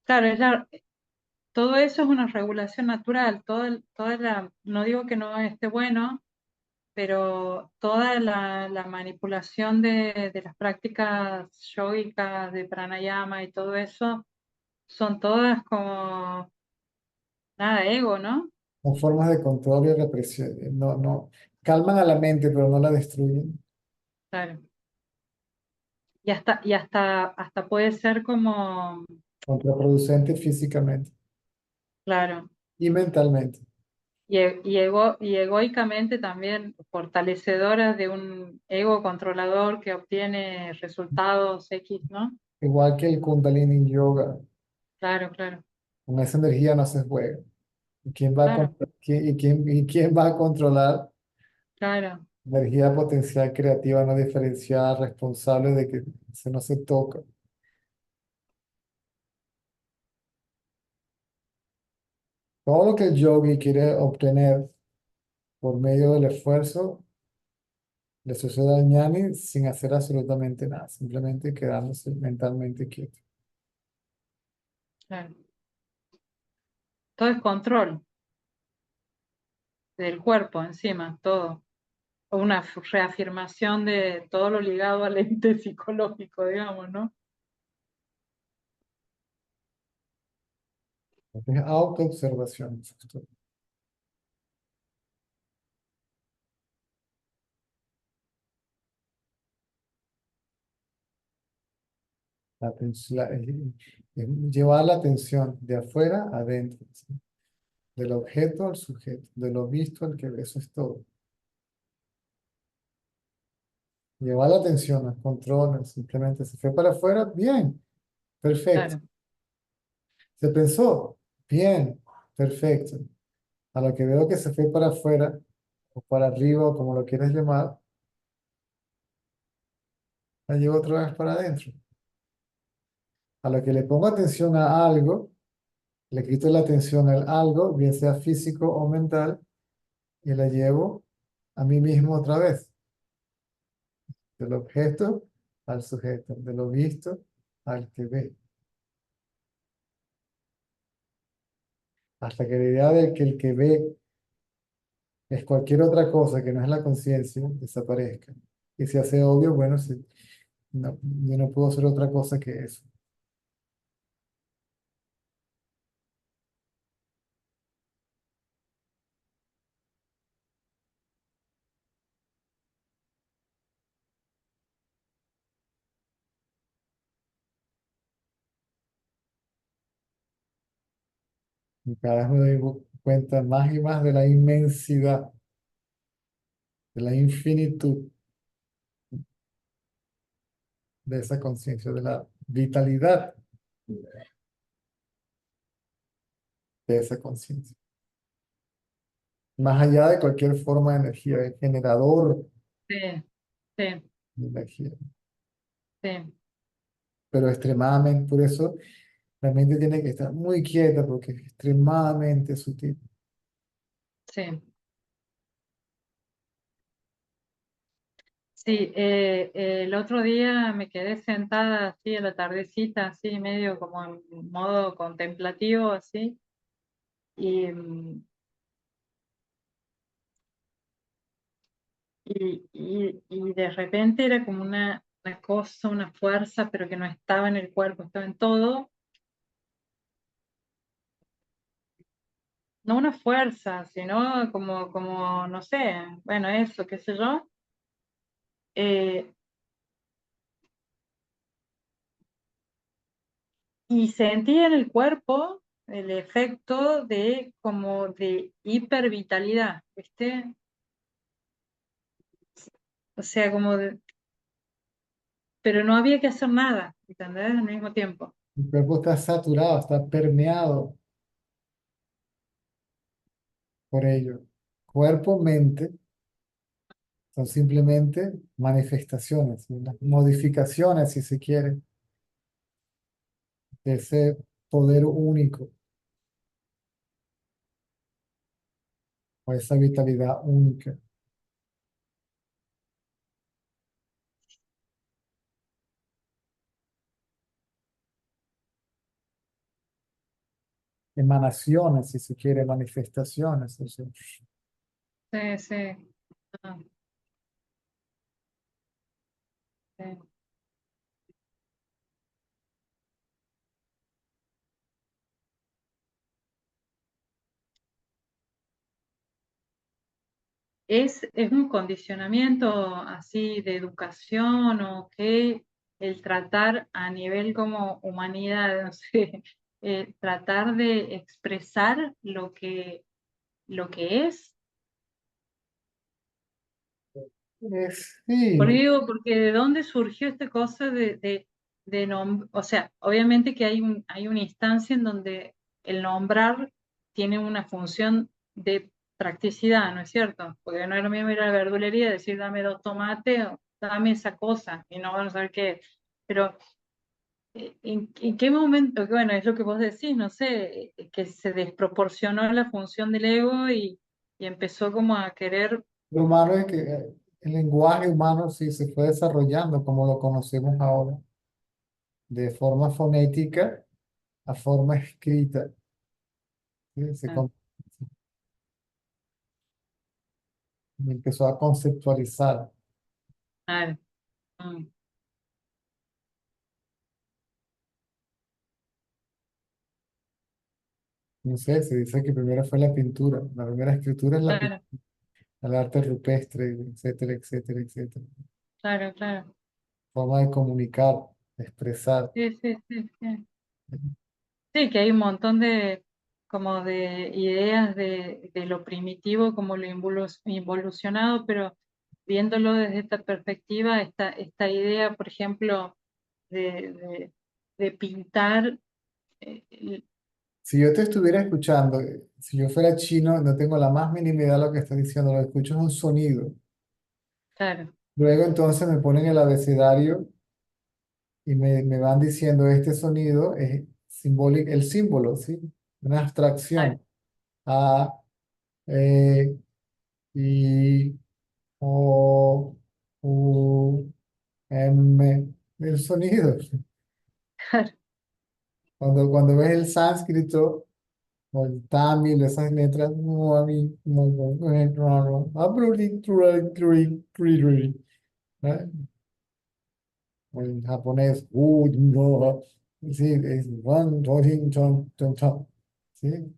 claro, todo eso es una regulación natural, no digo que no esté bueno, pero toda la manipulación de las prácticas yógicas, de pranayama y todo eso, son todas como nada ego, ¿no? Son formas de control y represión. No, no, calman a la mente, pero no la destruyen. Claro. Y hasta puede ser como, Contraproducente físicamente claro, y mentalmente. y egoicamente también fortalecedoras de un ego controlador que obtiene resultados X, ¿no? Igual que el Kundalini Yoga, Claro, claro, con esa energía no se juega. ¿Y claro, quién va a controlar claro. energía potencial creativa no diferenciada, responsable de que se no se toca? Todo lo que el yogi quiere obtener por medio del esfuerzo le sucede al ñani sin hacer absolutamente nada, simplemente quedándose mentalmente quieto. Claro. Todo es control del cuerpo encima, todo. Una reafirmación de todo lo ligado al ente psicológico, digamos, ¿no? Es autoobservación. La atención, es llevar la atención de afuera a adentro, ¿sí? Del objeto al sujeto, de lo visto al que ve, eso es todo. Llevar la atención al control, simplemente se fue para afuera, bien, perfecto. claro, Se pensó, bien, perfecto. A lo que veo que se fue para afuera, o para arriba, o como lo quieras llamar, la llevo otra vez para adentro. A lo que le pongo atención a algo, le quito la atención al algo, bien sea físico o mental, y la llevo a mí mismo otra vez. Del objeto al sujeto, de lo visto al que ve. Hasta que la idea de que el que ve es cualquier otra cosa que no es la conciencia desaparezca. Y se hace obvio, bueno, si no, yo no puedo hacer otra cosa que eso. Y cada vez me doy cuenta más y más de la inmensidad, de la infinitud de esa conciencia, de la vitalidad de esa conciencia. Más allá de cualquier forma de energía, de generador sí, sí, de energía. sí, Pero extremadamente, por eso la mente tiene que estar muy quieta porque es extremadamente sutil. sí. Sí, el otro día me quedé sentada así a la tardecita, así medio como en modo contemplativo, así, y, y de repente era como una cosa, una fuerza, pero que no estaba en el cuerpo, estaba en todo. No una fuerza, sino como, no sé, bueno, eso, qué sé yo. eh, y sentí en el cuerpo el efecto de como de hipervitalidad, ¿viste? O sea, pero no había que hacer nada, ¿entendés? Al mismo tiempo. El cuerpo está saturado, está permeado por ello. Cuerpo, mente son simplemente manifestaciones, unas modificaciones, si se quiere, de ese poder único o esa vitalidad única. Emanaciones, si se quiere, manifestaciones. O sea, Sí, sí. Ah, sí. Es un condicionamiento así de educación o que el tratar a nivel como humanidad, no sé, tratar de expresar lo que es. Porque sí, digo, porque de dónde surgió esta cosa o sea, obviamente que hay una instancia en donde el nombrar tiene una función de practicidad, ¿no es cierto? Porque no es lo mismo ir a la verdulería y decir dame 2 tomates o dame esa cosa y no van a saber qué es. Pero ¿en qué momento? Que bueno, es lo que vos decís, no sé, que se desproporcionó la función del ego y empezó como a querer. lo humano es que el lenguaje humano sí se fue desarrollando como lo conocemos ahora, de forma fonética a forma escrita. ¿Sí? Ah, Empezó a conceptualizar. claro, mm, No sé, se dice que primero fue la pintura. La primera escritura es la pintura, claro, el arte rupestre, etcétera, etcétera, etcétera. claro, claro. Forma de comunicar, de expresar. Sí, sí, sí, sí. Sí, que hay un montón de como de ideas de lo primitivo como lo involucionado, pero viéndolo desde esta perspectiva, esta idea, por ejemplo, de pintar, Si yo te estuviera escuchando, si yo fuera chino, no tengo la más mínima idea de lo que estás diciendo, lo que escucho es un sonido. claro, Luego entonces me ponen el abecedario y me van diciendo este sonido es simbólico, el símbolo, ¿sí? Una claro, abstracción. A, E, I, O, U, M, el sonido. claro, Cuando ves el sánscrito o el tamil, esas letras, ¿eh? O en japonés, no, sí, es sí, sí.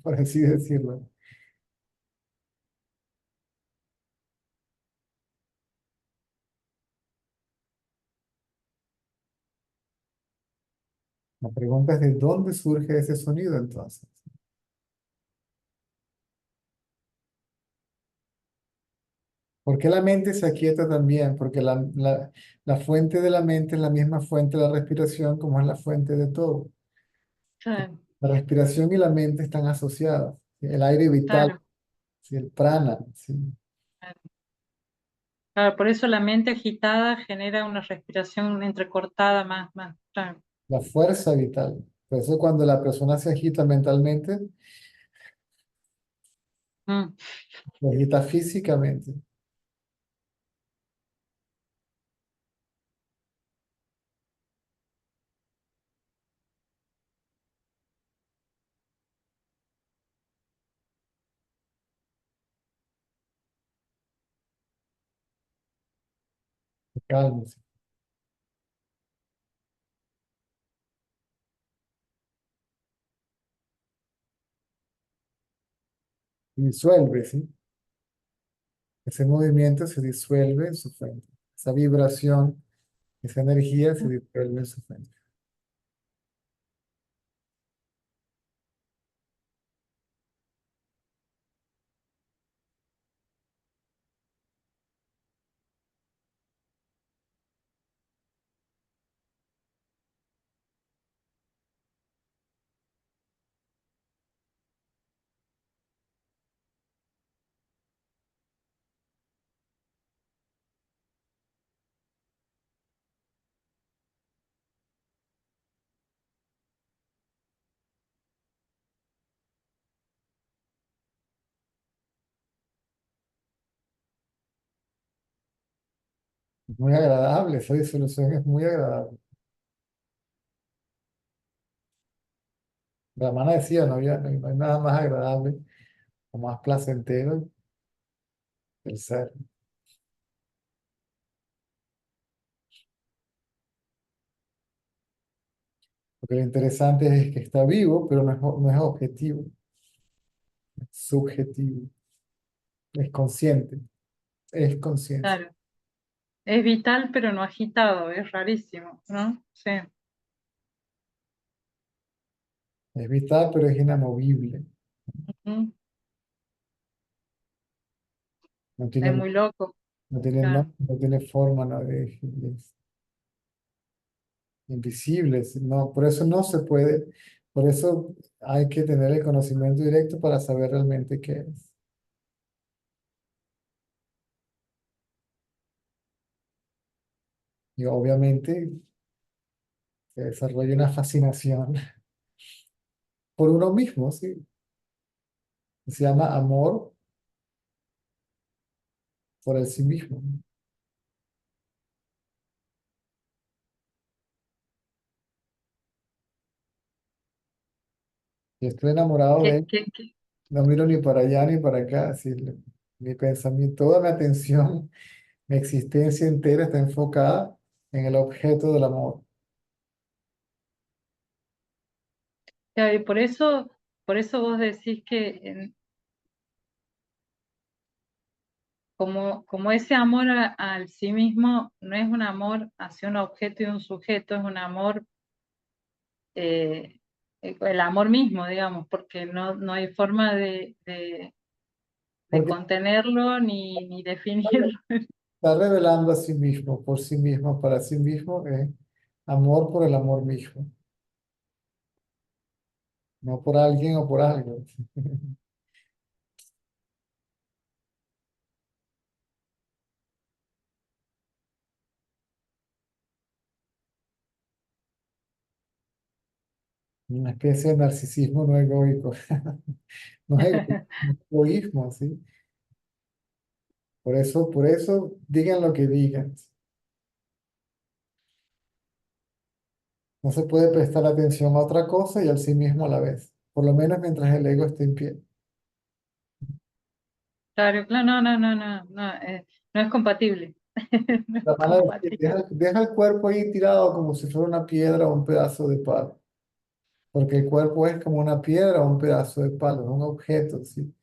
por así decirlo. La pregunta es de dónde surge ese sonido entonces. ¿Por qué la mente se aquieta también? Porque la fuente de la mente es la misma fuente de la respiración como es la fuente de todo. Claro, La respiración y la mente están asociadas. ¿Sí? El aire vital, claro, ¿sí? El prana, ¿sí? claro. Claro, por eso la mente agitada genera una respiración entrecortada más, claro. La fuerza vital. Por eso cuando la persona se agita mentalmente, Mm, se agita físicamente. Cálmese. Disuelve, ¿sí? Ese movimiento se disuelve en su fuente. Esa vibración, esa energía se disuelve en su fuente. Es muy agradable, esa disolución es muy agradable. La hermana decía, no hay nada más agradable o más placentero que el ser. Porque lo interesante es que está vivo, pero no es objetivo, es subjetivo, es conciencia. claro. Es vital, pero no agitado, es rarísimo, ¿no? Sí. Es vital, pero es inamovible. Mm, No es tiene, muy loco, no tiene, claro. no tiene forma, no es invisible. No, por eso no se puede, por eso hay que tener el conocimiento directo para saber realmente qué es. Y obviamente se desarrolla una fascinación por uno mismo, ¿sí? Se llama amor por el sí mismo. Y estoy enamorado de Que, él, que, que, no miro ni para allá ni para acá, así, mi pensamiento, toda mi atención, mi existencia entera está enfocada en el objeto del amor. claro, y por eso vos decís que como ese amor al sí mismo no es un amor hacia un objeto y un sujeto, es un amor, el amor mismo, digamos, porque no hay forma Porque contenerlo ni definirlo. está revelando a sí mismo, por sí mismo, para sí mismo, amor por el amor mismo, no por alguien o por algo. Una especie de narcisismo no egoico. No es egoísmo, ¿sí? Por eso, digan lo que digan. No se puede prestar atención a otra cosa y al sí mismo a la vez. Por lo menos mientras el ego esté en pie. Claro, claro, no es compatible. No es La mala es que compatible. deja el cuerpo ahí tirado como si fuera una piedra o un pedazo de palo. Porque el cuerpo es como una piedra o un pedazo de palo, es un objeto, ¿sí?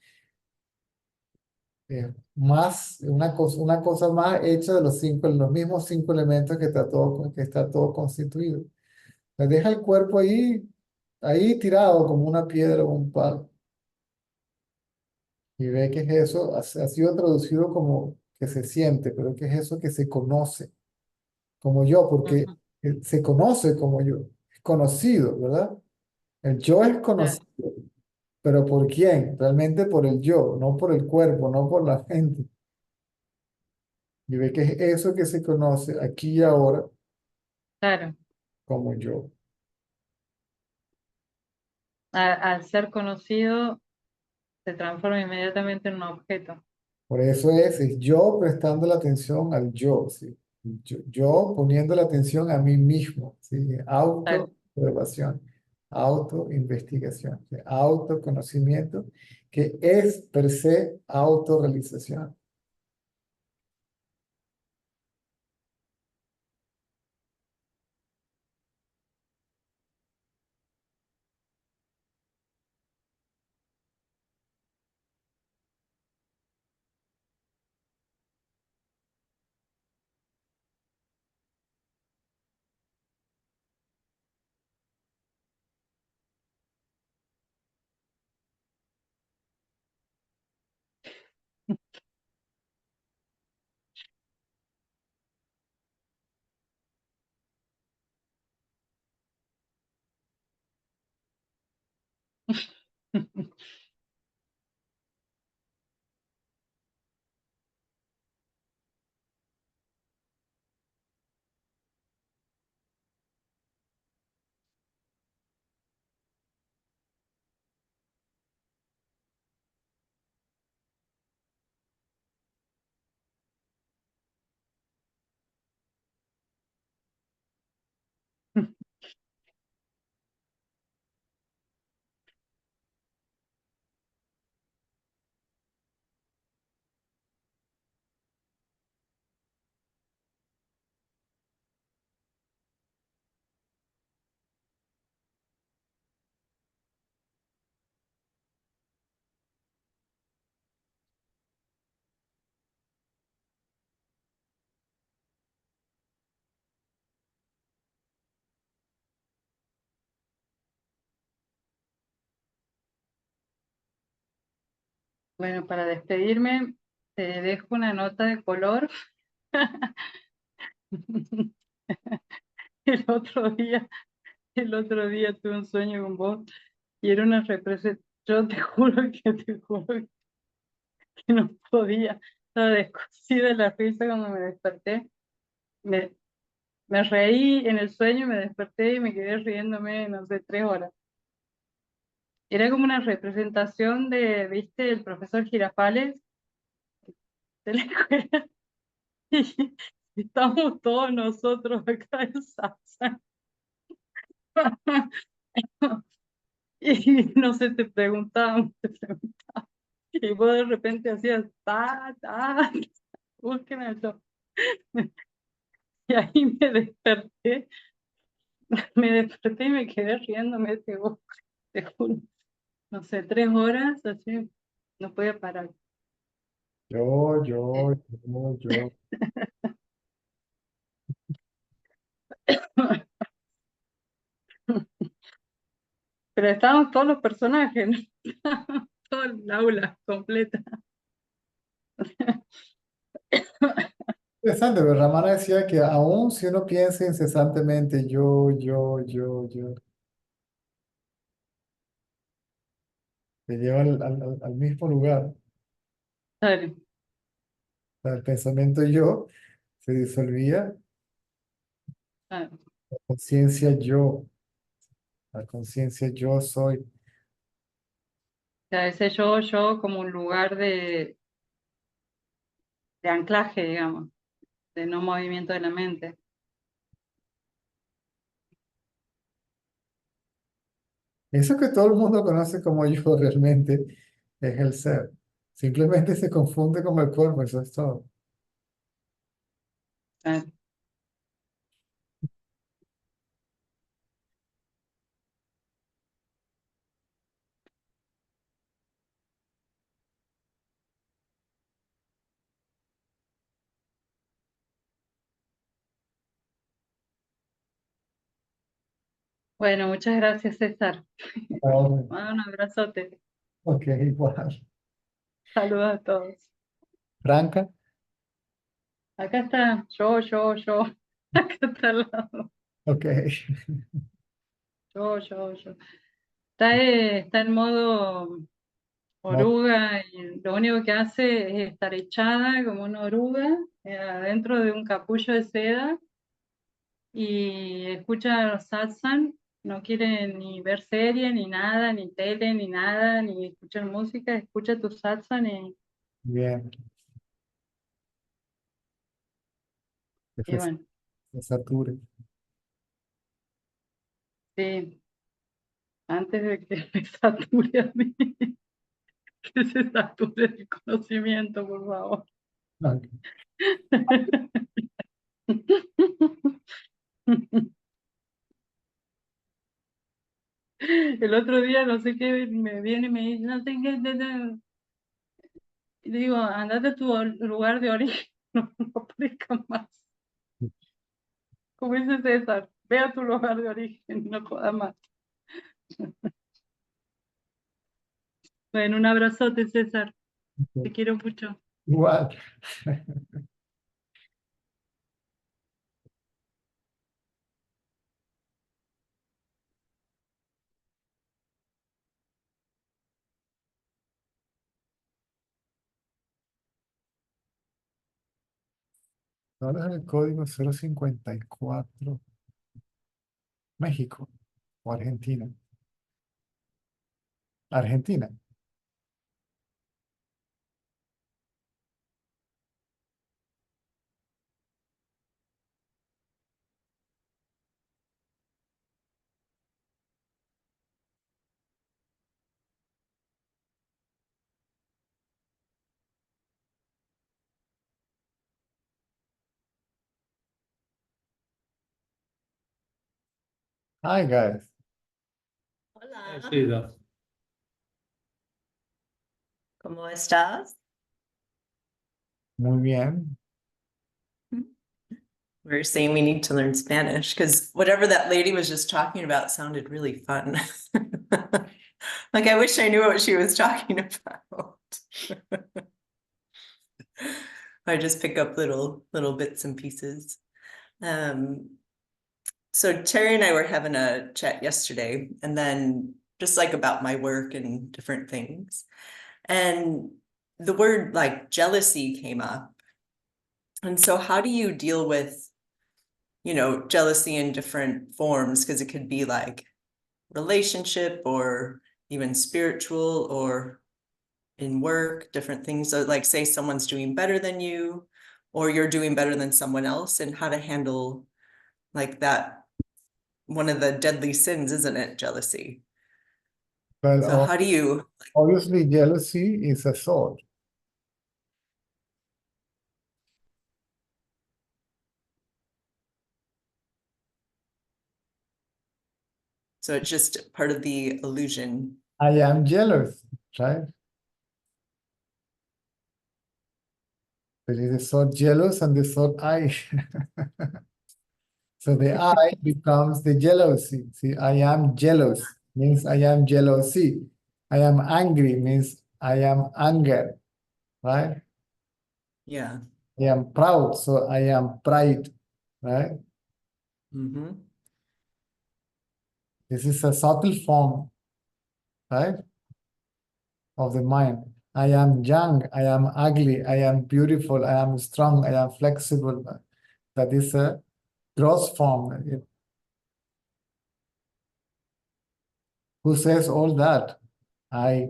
Una cosa más hecha de los mismos cinco elementos que está todo constituido. Pues deja el cuerpo ahí tirado como una piedra o un palo. Y ve que es eso, ha sido traducido como que se siente, pero que es eso que se conoce como yo, porque Ujú, se conoce como yo, es conocido, ¿verdad? El yo es claro, conocido, pero ¿por quién? Realmente por el yo, no por el cuerpo, no por la gente. Y ve que es eso que se conoce aquí y ahora claro. como yo. Al ser conocido se transforma inmediatamente en un objeto. Por eso es yo prestando la atención al yo, ¿sí? Yo poniendo la atención a mí mismo, ¿sí? Claro. Autoobservación, autoinvestigación, ¿sí? Autoconocimiento, que es per se autorrealización. Bueno, para despedirme, te dejo una nota de color. El otro día, el otro día tuve un sueño con vos y era una representación. Yo te juro que no podía. Estaba descosida de la risa cuando me desperté. Me, me reí en el sueño, me desperté y me quedé riéndome, no sé, 3 horas. Era como una representación ¿viste? El profesor Girafales de la escuela. Y estamos todos nosotros acá en Sasa. Y no sé, te preguntaban, y vos de repente hacías busquen eso. Y ahí me desperté y me quedé riéndome, te juro. No sé, 3 horas, así, no podía parar. Yo, Eh, yo, yo. Pero estábamos todos los personajes, ¿no? Todo el aula completa. Interesante, pero Ramana decía que aún si uno piensa incesantemente yo, te lleva al mismo lugar. O Claro, sea, el pensamiento yo se disolvía, claro. la conciencia yo soy. O sea, ese yo como un lugar de anclaje, digamos, de no movimiento de la mente. Eso que todo el mundo conoce como yo realmente es el ser. Simplemente se confunde con el cuerpo, eso es todo. Claro. Bueno, muchas gracias, César. Ahora, Un abrazote. ok, igual. Saludos a todos. Franca, Acá está, yo. Acá está al lado. ok. Yo. Está en modo No, oruga y lo único que hace es estar echada como una oruga adentro de un capullo de seda y escucha los satsang, no quiere ni ver serie, ni nada, ni tele, ni nada, ni escuchar música, escucha tu satsang bien. Que y se, bueno, se sature. sí, antes de que me sature a mí, que se sature el conocimiento, por favor. Ok. El otro día no sé qué me viene y me dice, no sé qué, y le digo, andate a tu lugar de origen, no aparezcas más. Como dice César, ve a tu lugar de origen, no jodas más. Bueno, un abrazote, César. Te quiero mucho. Igual. Ahora es el código 054. México o Argentina. Argentina. Hi guys. Hola, ¿cómo estás? Muy bien. We were saying we need to learn Spanish because whatever that lady was just talking about sounded really fun. Like, I wish I knew what she was talking about. I just pick up little bits and pieces. So Terry and I were having a chat yesterday, and then just like about my work and different things. And the word like jealousy came up. And so how do you deal with, you know, jealousy in different forms? Because it could be like relationship or even spiritual or in work, different things. So like say someone's doing better than you or you're doing better than someone else, and how to handle like that. One of the deadly sins, isn't it? Jealousy. Well, So how do you, obviously jealousy is a sword. so it's just part of the illusion. I am jealous, right? There is a sword jealous and the sword I. So the I becomes the jealousy. See, I am jealous means I am jealousy. I am angry means I am anger, right? Yeah. I am proud, so I am pride, right? Mm-hmm. This is a subtle form, right, of the mind. I am young, I am ugly, I am beautiful, I am strong, I am flexible. That is a gross form. Who says all that? I.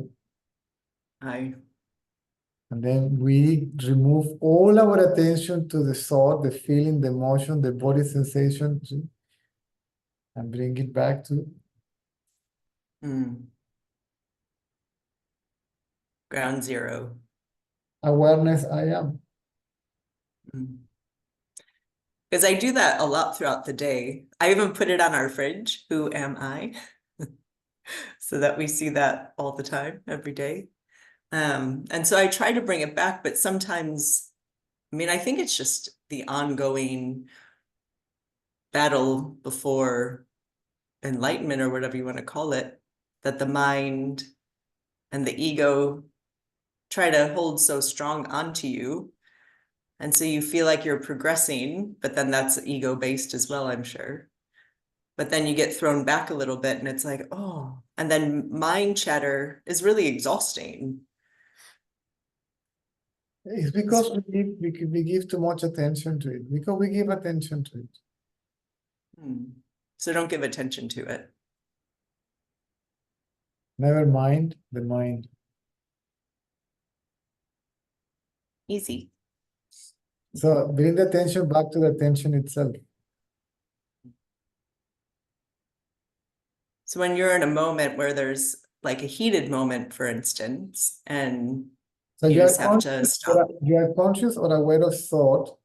And then we remove all our attention to the thought, the feeling, the emotion, the body sensation, and bring it back to Ground zero. awareness, I am. Because I do that a lot throughout the day. I even put it on our fridge, who am I? So that we see that all the time, every day. And so I try to bring it back, but sometimes, I mean, I think it's just the ongoing battle before enlightenment or whatever you want to call it, that the mind and the ego try to hold so strong onto you. And so you feel like you're progressing, but then that's ego-based as well, I'm sure. But then you get thrown back a little bit and it's like, oh, and then mind chatter is really exhausting. It's because we give too much attention to it, because we give attention to it. So don't give attention to it. Never mind the mind. Easy. So bring the attention back to the attention itself. So when you're in a moment where there's like a heated moment, for instance, and So you you are just have to conscious, stop. you are conscious or aware of thought,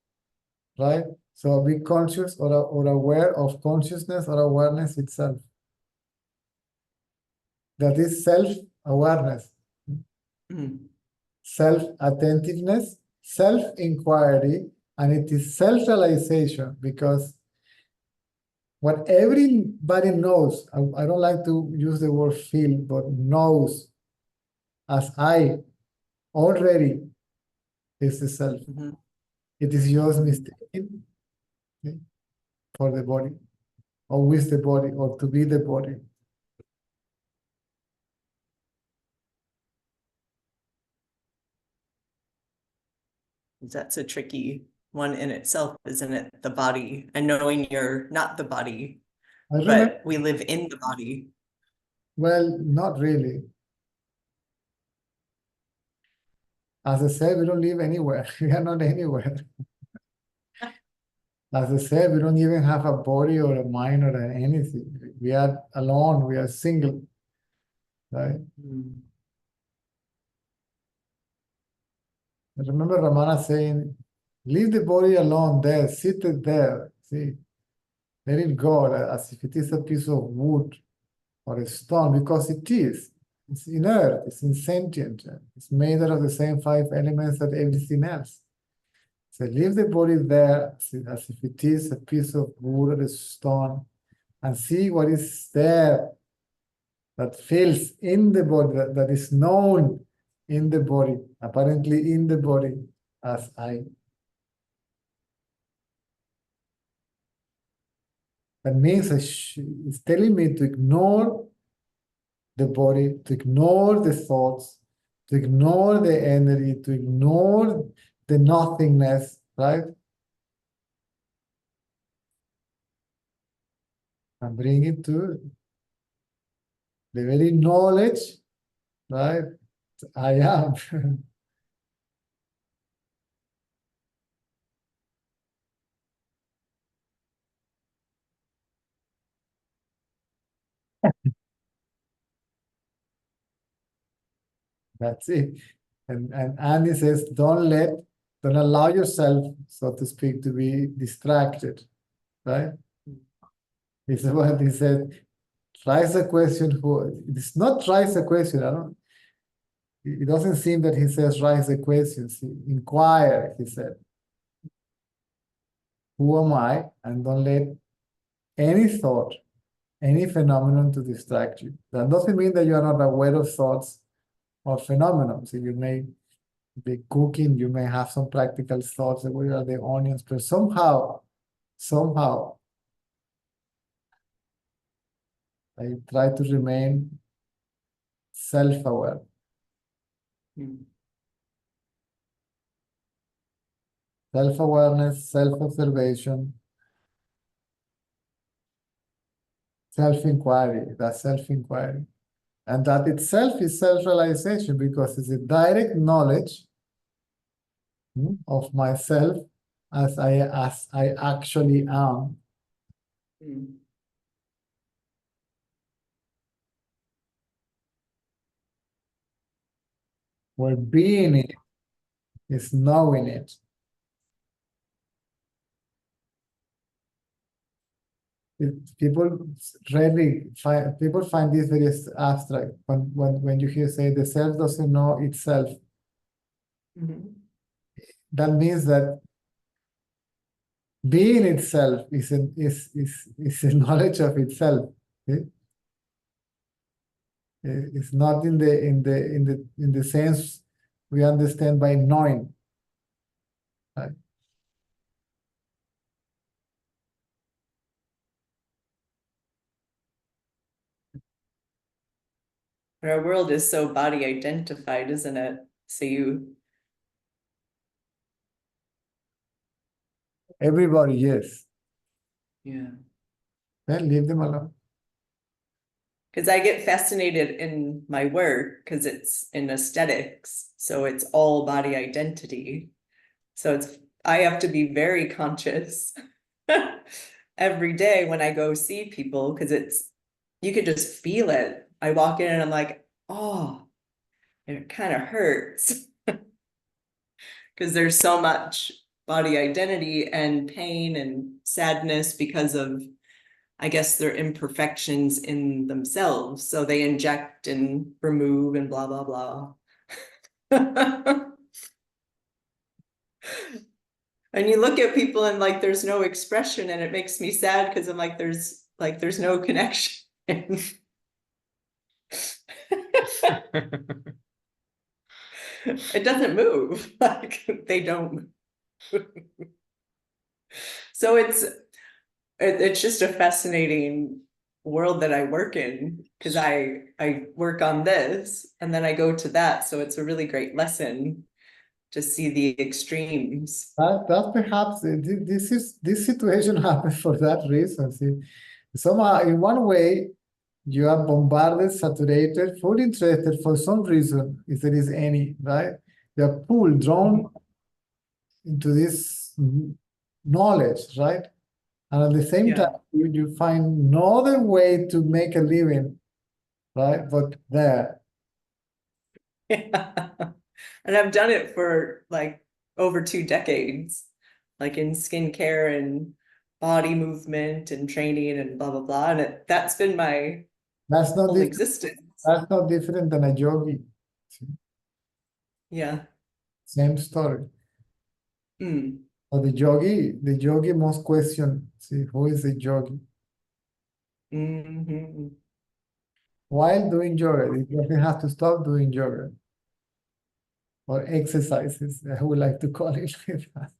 right? So be conscious or aware of consciousness or awareness itself. That is self-awareness, self-attentiveness, self-inquiry, and it is self-realization, because what everybody knows, I don't like to use the word feel, but knows as I already is the self. It is just mistaken for the body, or with the body, or to be the body. That's a tricky one in itself, isn't it? The body, and knowing you're not the body, but we live in the body. Well, not really. As I said, we don't live anywhere. We are not anywhere. As I said, we don't even have a body or a mind or anything. We are alone. We are single, right? I remember Ramana saying, leave the body alone there, sit it there, see, let it go as if it is a piece of wood or a stone, because it is. It's inert, it's insentient, it's made out of the same 5 elements that everything else. So leave the body there as if it is a piece of wood or a stone, and see what is there that feels in the body, that is known in the body, apparently in the body as I. That means it's telling me to ignore the body, to ignore the thoughts, to ignore the energy, to ignore the nothingness, right? And bring it to the very knowledge, right? I am. That's it. And Andy says, don't allow yourself, so to speak, to be distracted, right? It's what he said, tries a question it's not tries a question, it doesn't seem that he says rise the questions, inquire, he said. Who am I? And don't let any thought, any phenomenon to distract you. That doesn't mean that you are not aware of thoughts or phenomena. So you may the cooking, you may have some practical thoughts, where are the onions, but somehow, I try to remain self-aware. Mm. Self-awareness, self-observation, self-inquiry, that's self-inquiry. And that itself is self-realization, because it's a direct knowledge of myself as I actually am. Mm. Where being it is knowing it. People find this very abstract when you hear say the self doesn't know itself. Mhm. That means that being itself is a knowledge of itself. Okay? It's not in the sense we understand by knowing. Right? Our world is so body identified, isn't it? So Everybody, yes. yeah. Then leave them alone. Because I get fascinated in my work because it's in aesthetics. So it's all body identity. So I have to be very conscious every day when I go see people, because you could just feel it. I walk in and I'm like, oh, and it kind of hurts. Because there's so much body identity and pain and sadness because of, I guess, their imperfections in themselves. So they inject and remove and blah, blah, blah. And you look at people and like there's no expression, and it makes me sad because I'm like, there's no connection. It doesn't move. Like they don't move. So it's just a fascinating world that I work in, because I work on this and then I go to that. So it's a really great lesson to see the extremes. That perhaps this situation happens for that reason. See, somehow in one way you are bombarded, saturated, fully interested for some reason, if there is any, right? You are pulled, drawn into this knowledge, right? And at the same Yeah. time, you find no other way to make a living, right? But there. Yeah. And I've done it for like over 2 decades, like in skincare and body movement and training and blah, blah, blah. And that's been my That's not whole different. existence. That's not different than a yogi. See? Yeah. Same story. Mm. But the yogi must question, see, who is the yogi? Mm-hmm. While doing yoga, the person has to stop doing yoga. Or exercises, I would like to call it like that.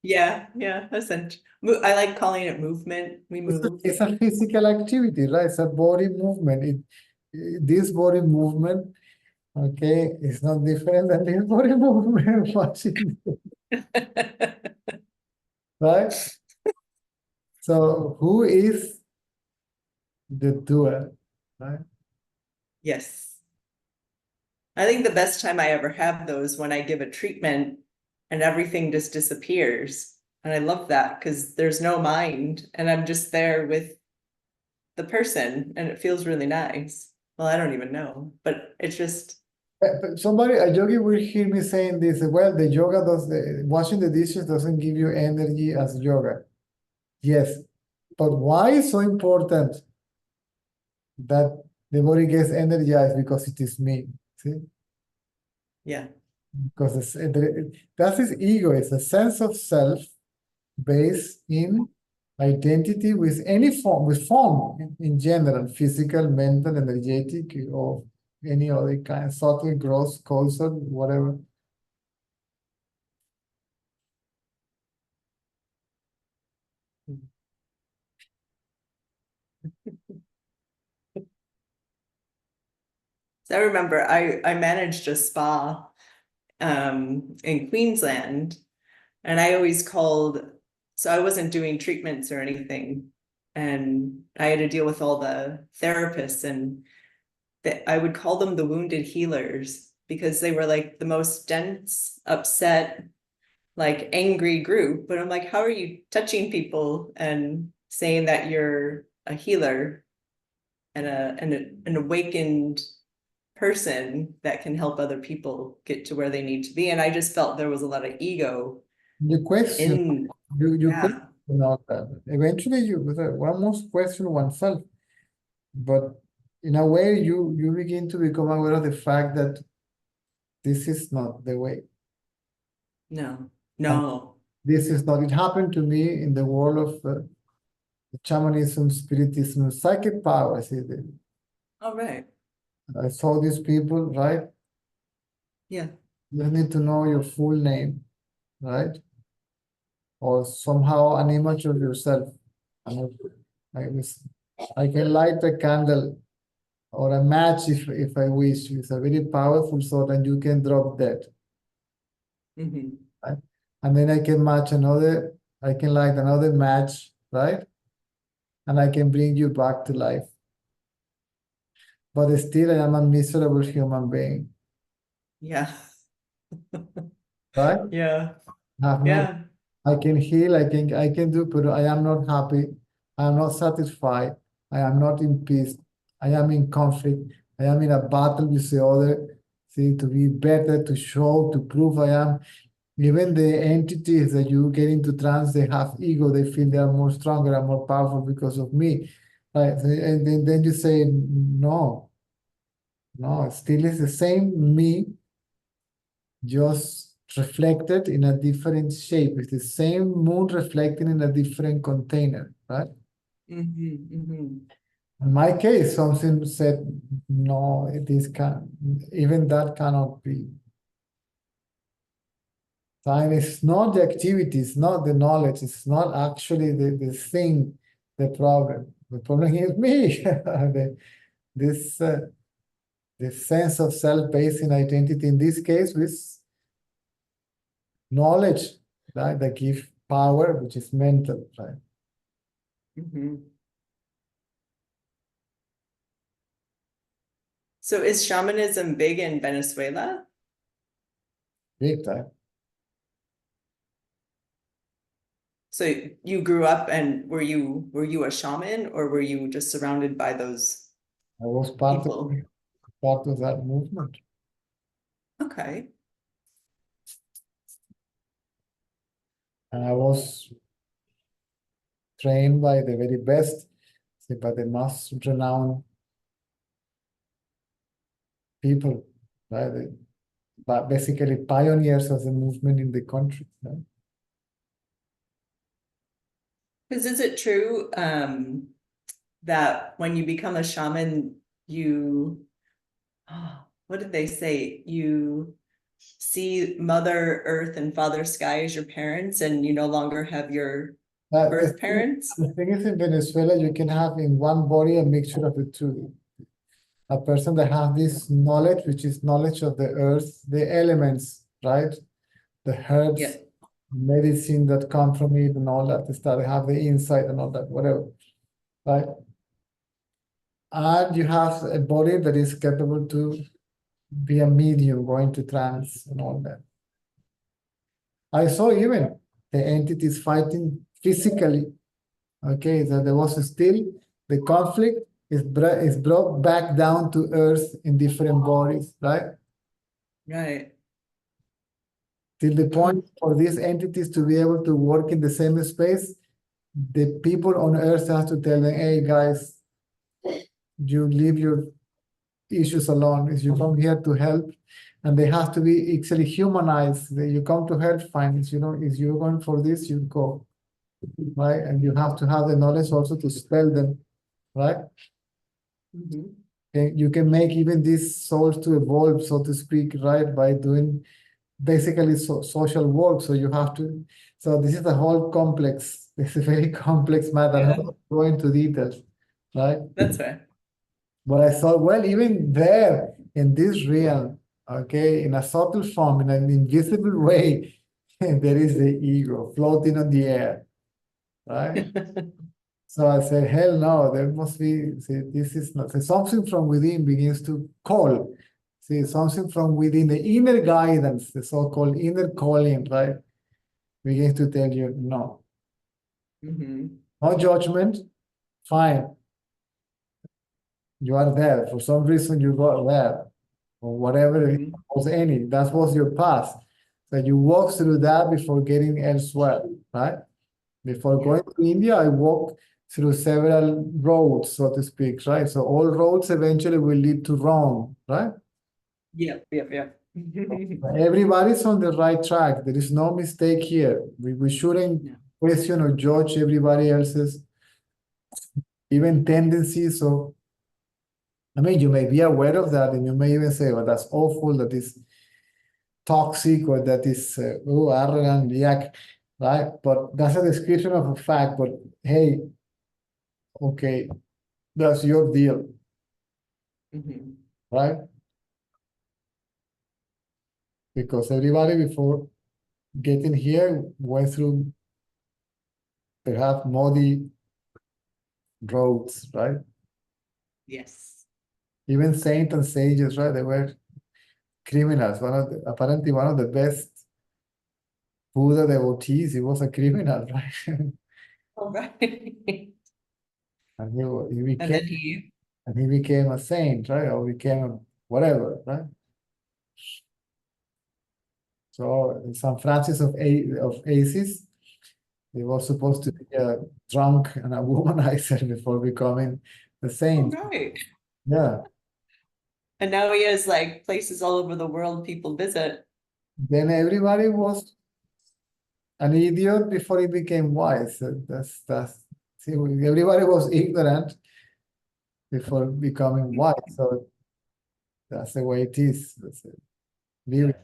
Yeah, essentially. I like calling it movement. We move. It's a physical activity, right? It's a body movement. This body movement, okay, is not different than this body movement. Watching, right? So who is the doer, right? Yes. I think the best time I ever have those when I give a treatment and everything just disappears. And I love that because there's no mind and I'm just there with the person and it feels really nice. Well, I don't even know, but it's just, But somebody, a yogi will hear me saying this, well, the yoga washing the dishes doesn't give you energy as yoga. Yes, but why is so important that the body gets energized? Because it is me, see? yeah. Because that is ego, it's a sense of self based in identity with any form, with form in general, physical, mental, energetic, or any other kind, subtle, gross, causal, whatever. So I remember I managed a spa in Queensland, and I always called, so I wasn't doing treatments or anything, and I had to deal with all the therapists, and I would call them the wounded healers because they were like the most dense, upset, like angry group. But I'm like, how are you touching people and saying that you're a healer and an awakened person that can help other people get to where they need to be? And I just felt there was a lot of ego You question, in, you yeah. question all that. Eventually, one must question oneself. But in a way, you begin to become aware of the fact that this is not the way. No. This is not. It happened to me in the world of shamanism, spiritism, psychic powers. All right. I saw these people, right? Yeah. You need to know your full name, right? Or somehow an image of yourself. I can light a candle or a match if I wish. It's a very powerful thought, and you can drop that. Mhm. Right? And then I can light another match, right? And I can bring you back to life. But still, I am a miserable human being, Yeah. right? Yeah. I can heal, I can do, but I am not happy. I am not satisfied. I am not in peace. I am in conflict. I am in a battle with the other. See, to be better, to show, to prove I am. Even the entities that you get into trance, they have ego. They feel they are more stronger and more powerful because of me. Right? And then you say, no, it still is the same me, just reflected in a different shape. It's the same moon reflecting in a different container, right? In my case, something said, no, even that cannot be. Time is not the activity, it's not the knowledge, it's not actually the thing, the problem. The problem is me. This sense of self based in identity, in this case, with knowledge, right, that gives power, which is mental, right? So is shamanism big in Venezuela? Big time. So you grew up, and were you a shaman, or were you just surrounded by those I was part people? of that movement. Okay. And I was trained by the very best, by the most renowned people, right? But basically pioneers of the movement in the country. Right? Because is it true that when you become a shaman, what did they say? You see Mother Earth and Father Sky as your parents, and you no longer have your birth parents? The thing is, in Venezuela, you can have in one body a mixture of the two. A person that has this knowledge, which is knowledge of the earth, the elements, right? The herbs, Yeah. medicine that come from it and all that stuff. They have the insight and all that, whatever, right? And you have a body that is capable to be a medium, going to trance and all that. I saw even the entities fighting physically. Okay, so there was still the conflict is brought back down to earth in different bodies, right? Right. Till the point for these entities to be able to work in the same space, the people on earth have to tell them, hey guys, you leave your issues alone. If you come here to help, and they have to be actually humanized. You come to help, fine. If you're going for this, you go, right? And you have to have the knowledge also to spell them, right? Okay, you can make even these souls to evolve, so to speak, right? By doing basically social work. So you have to, so this is a whole complex, it's a very complex matter. I'm not going into details, right? That's right. But I thought, well, even there, in this realm, okay, in a subtle form, in an invisible way, there is the ego floating on the air, right? So I said, hell no, there must be, see, this is not, so something from within begins to call. See, something from within, the inner guidance, the so-called inner calling, right? Begins to tell you, no. No judgment, fine. You are there. For some reason, you got there. Or whatever it was any. That was your past. So you walk through that before getting elsewhere, right? Before going to India, I walked through several roads, so to speak, right? So all roads eventually will lead to Rome, right? Yeah. Everybody's on the right track. There is no mistake here. We shouldn't question or judge everybody else's even tendencies. So, I mean, you may be aware of that, and you may even say, well, that's awful, that is toxic, or that is arrogant, yak, right? But that's a description of a fact. But hey, okay, that's your deal, right? Because everybody before getting here went through perhaps muddy roads, right? Yes. Even saints and sages, right? They were criminals. Apparently one of the best Buddha devotees, he was a criminal, right? All right. And he And became then he. a saint, right? Or became a whatever, right? So St. Francis of Assisi, he was supposed to be a drunk and a womanizer before becoming the All saint. right. Yeah. And now he has like places all over the world people visit. Then everybody was an idiot before he became wise. See, everybody was ignorant before becoming wise. So that's the way it is. That's it. Leave it.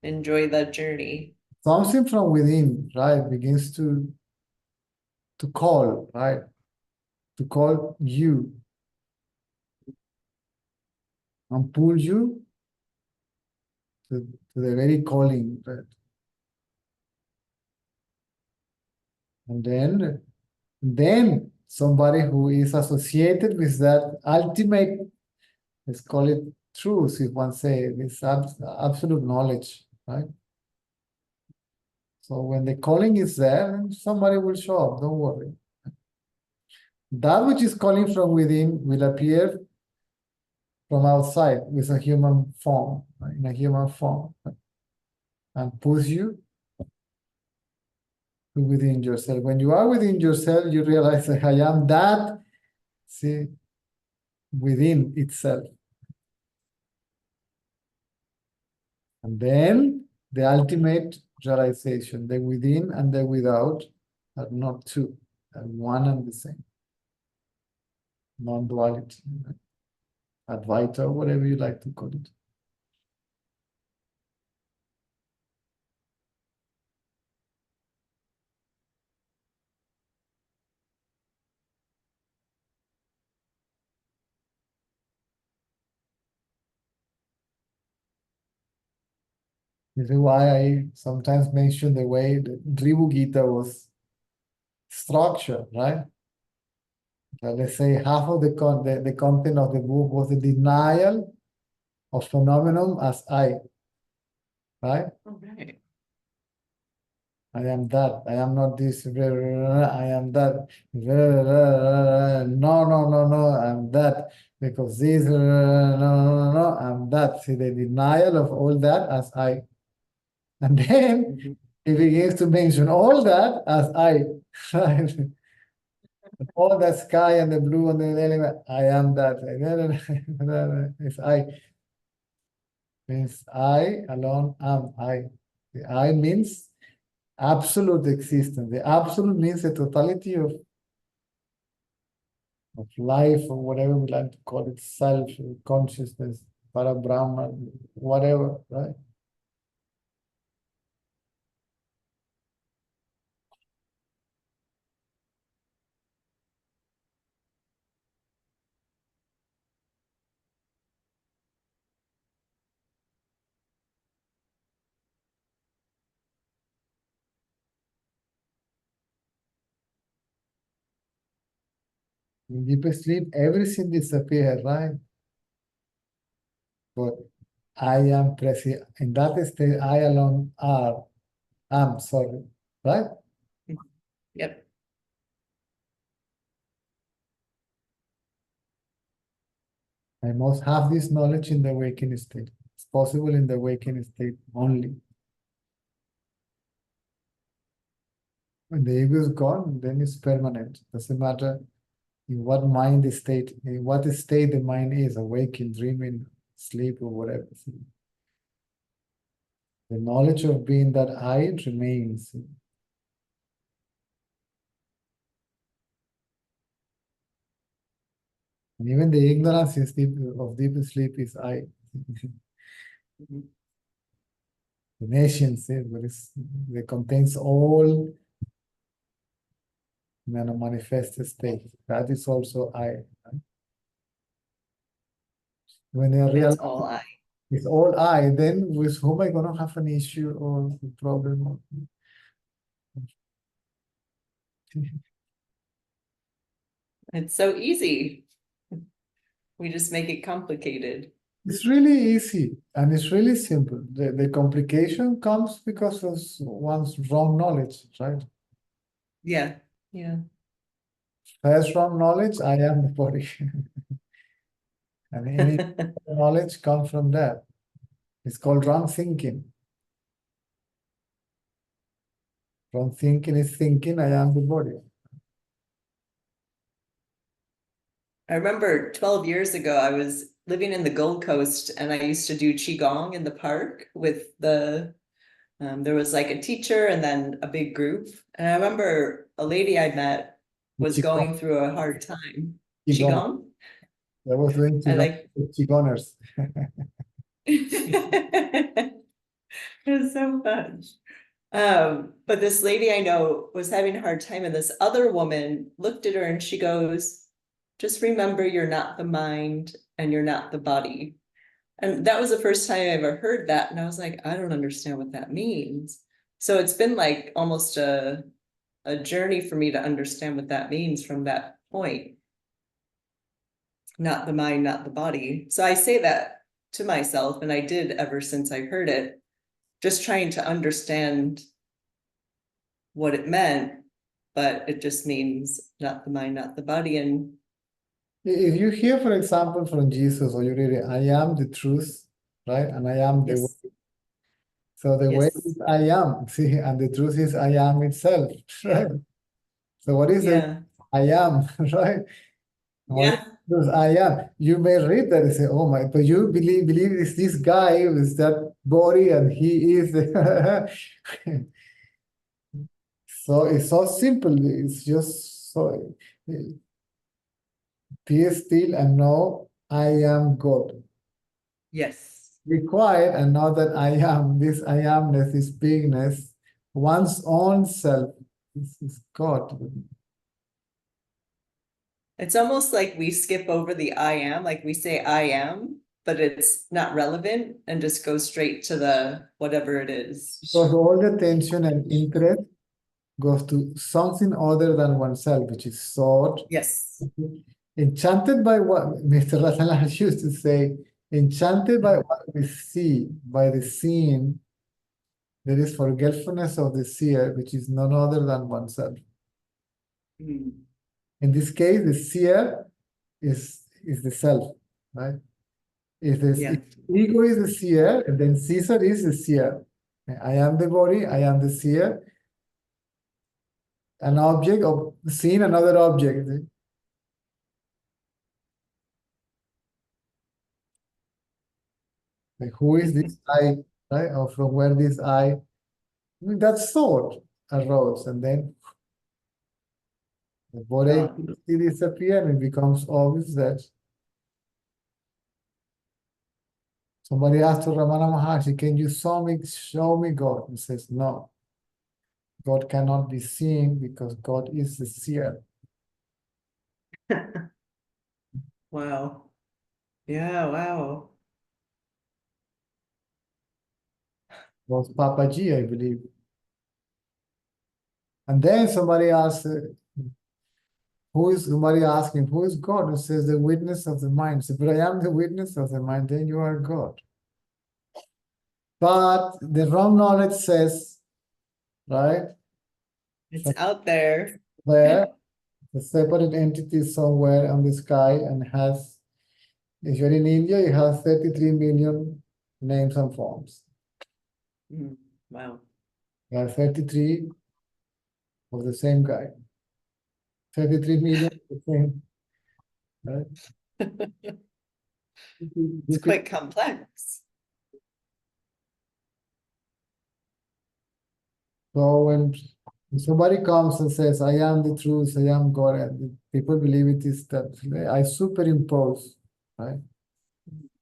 Enjoy the journey. Something from within, right, begins to call, right? To call you and pull you to the very calling, right? And then somebody who is associated with that ultimate, let's call it truth, if one say, this absolute knowledge, right? So when the calling is there, somebody will show up, don't worry. That which is calling from within will appear from outside with a human form, right? In a human form, right? And push you to within yourself. When you are within yourself, you realize that I am that, see, within itself. And then the ultimate realization, the within and the without are not two, are one and the same. Non-duality, right? Advaita, whatever you like to call it. This is why I sometimes mention the way the Drivu Gita was structured, right? Let's say half of the content of the book was the denial of phenomenon as I, right? Okay. I am that. I am not this. I am that. No, no, no, no. I'm that because this. No, no, no, no. I'm that. See the denial of all that as I, and then he begins to mention all that as I. All the sky and the blue and the element. I am that. It's I. Means I alone am I. The I means absolute existence. The absolute means the totality of life, or whatever we like to call it, self, consciousness, para Brahma, whatever, right? In deep sleep, everything disappears, right? But I am present. In that state, I alone am, sorry, right? Yep. I must have this knowledge in the waking state. It's possible in the waking state only. When the ego is gone, then it's permanent. Doesn't matter in what mind state, in what state the mind is, awaking, dreaming, sleep, or whatever. The knowledge of being that I remains. And even the ignorance is of deep sleep is I. Mhm. The nation says, but it contains all manifest state. That is also I. Right? When they real, It's all I. it's all I, then with whom am I going to have an issue or a problem? It's so easy. We just make it complicated. It's really easy and it's really simple. The complication comes because of one's wrong knowledge, right? Yeah. Yeah. First wrong knowledge, I am the body. And any knowledge comes from that. It's called wrong thinking. Wrong thinking is thinking, I am the body. I remember 12 years ago, I was living in the Gold Coast and I used to do Qigong in the park with there was like a teacher and then a big group. And I remember a lady I met was going through a hard time. Qigong? I was doing I Qigong like with Qigoners. it was so fun. But this lady I know was having a hard time, and this other woman looked at her and she goes, just remember you're not the mind and you're not the body. And that was the first time I ever heard that. And I was like, I don't understand what that means. So it's been like almost a journey for me to understand what that means from that point. Not the mind, not the body. So I say that to myself, and I did ever since I heard it, just trying to understand what it meant, but it just means not the mind, not the body. And If you hear, for example, from Jesus, or you read it, I am the truth, right? And I am the yes, way. So the way yes, is I am, see, and the truth is I am itself, right? So what is the yeah, I am, right? What yeah, is I am? You may read that and say, oh my, but you believe it's this guy with that body and he is the so it's so simple. It's just so be still and know I am God. yes. Be quiet and know that I am. This I amness, this bigness, one's own self. This is God. It's almost like we skip over the I am, like we say I am, but it's not relevant and just go straight to the whatever it is. Because all the attention and interest goes to something other than oneself, which is thought. Yes. Enchanted by what Mr. Ratalan used to say, enchanted by what we see, by the seeing, there is forgetfulness of the seer, which is none other than oneself. Mm. In this case, the seer is the self, right? If ego is the seer, and then Caesar is the seer. I am the body, I am the seer. An object of seeing another object. Like who is this I, right? Or from where this I mean, that thought arose, and then the body disappears and it becomes obvious that somebody asked to Ramana Maharshi, can you show me God? He says, no. God cannot be seen because God is the seer. Wow. Yeah, wow. Was Papaji, I believe. And then somebody asked, who is somebody asking, who is God? It says the witness of the mind. So, but I am the witness of the mind, then you are God. But the wrong knowledge says, right, It's out there. there, the separate entity somewhere on the sky and has, if you're in India, it has 33 million names and forms. Mm, wow. There are 33 of the same guy. 33 million of the same, right? It's quite complex. So when somebody comes and says, I am the truth, I am God, and people believe it is that I superimpose, right?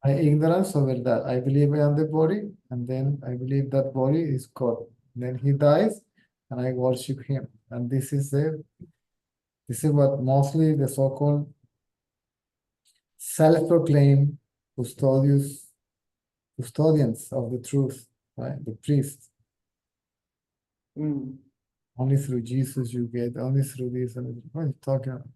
My ignorance over that. I believe I am the body, and then I believe that body is God. Then he dies, and I worship him. And this is what mostly the so-called self-proclaimed custodians of the truth, right? The priests. Mm. Only through Jesus you get, only through this. And what are you talking about?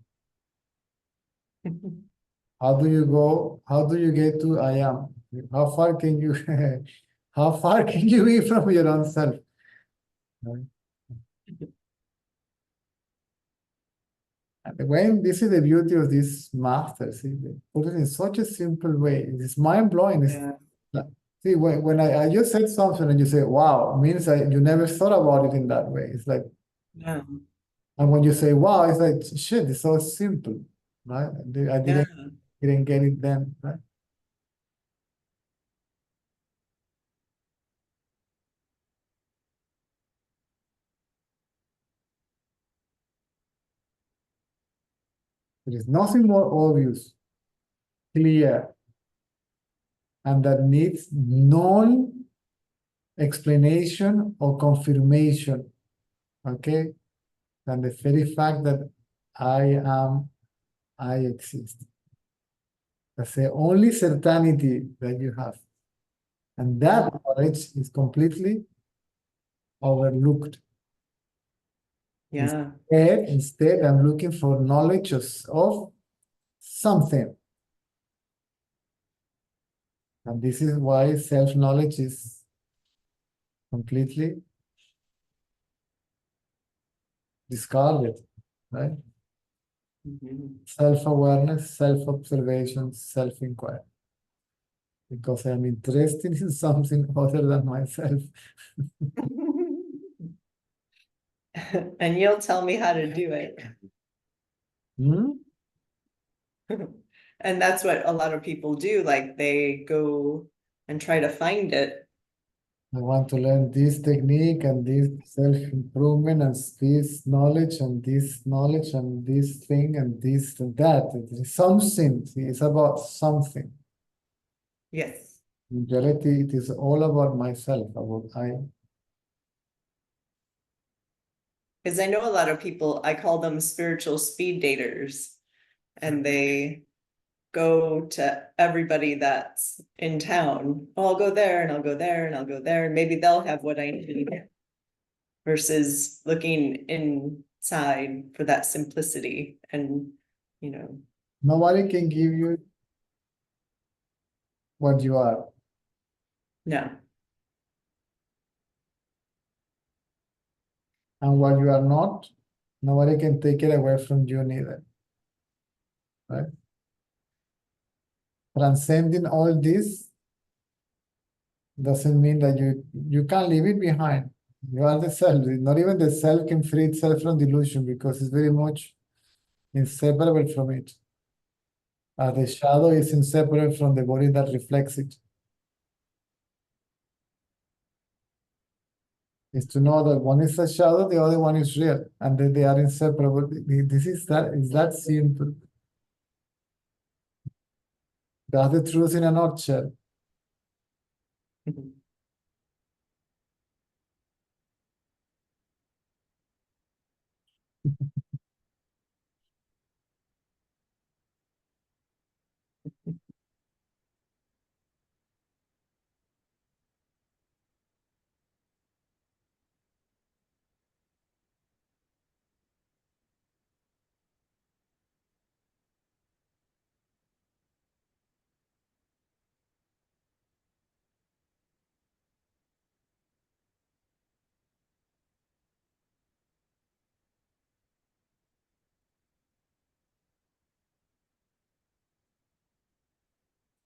How do you go? How do you get to I am? How far can you how far can you be from your own self? Right? And when this is the beauty of this master, see, they put it in such a simple way. It's mind-blowing. Yeah. See, when I just said something and you say, wow, means you never thought about it in that way. It's like, Yeah. and when you say, wow, it's like, shit, it's so simple, right? I Yeah. didn't get it then, right? There is nothing more obvious, clear, and that needs no explanation or confirmation, okay, than the very fact that I exist. That's the only certainty that you have. And that knowledge is completely overlooked. Yeah. Instead, I'm looking for knowledge of something. And this is why self-knowledge is completely discarded, right? Mhm. Self-awareness, self-observation, self-inquiry. Because I'm interested in something other than myself. And you'll tell me how to do it. Hmm? And that's what a lot of people do. Like they go and try to find it. I want to learn this technique and this self-improvement and this knowledge and this knowledge and this thing and this and that. It is something. It's about something. Yes. In reality, it is all about myself, about I. Because I know a lot of people, I call them spiritual speed daters, and they go to everybody that's in town. Oh, I'll go there and I'll go there and I'll go there, and maybe they'll have what I need. Versus looking inside for that simplicity and, you know. Nobody can give you what you are. No. And what you are not, nobody can take it away from you neither. Right? Transcending all this doesn't mean that you can't leave it behind. You are the self. Not even the self can free itself from delusion because it's very much inseparable from it. As the shadow is inseparable from the body that reflects it. Is to know that one is a shadow, the other one is real, and that they are inseparable. This is that simple. That's the truth in a nutshell.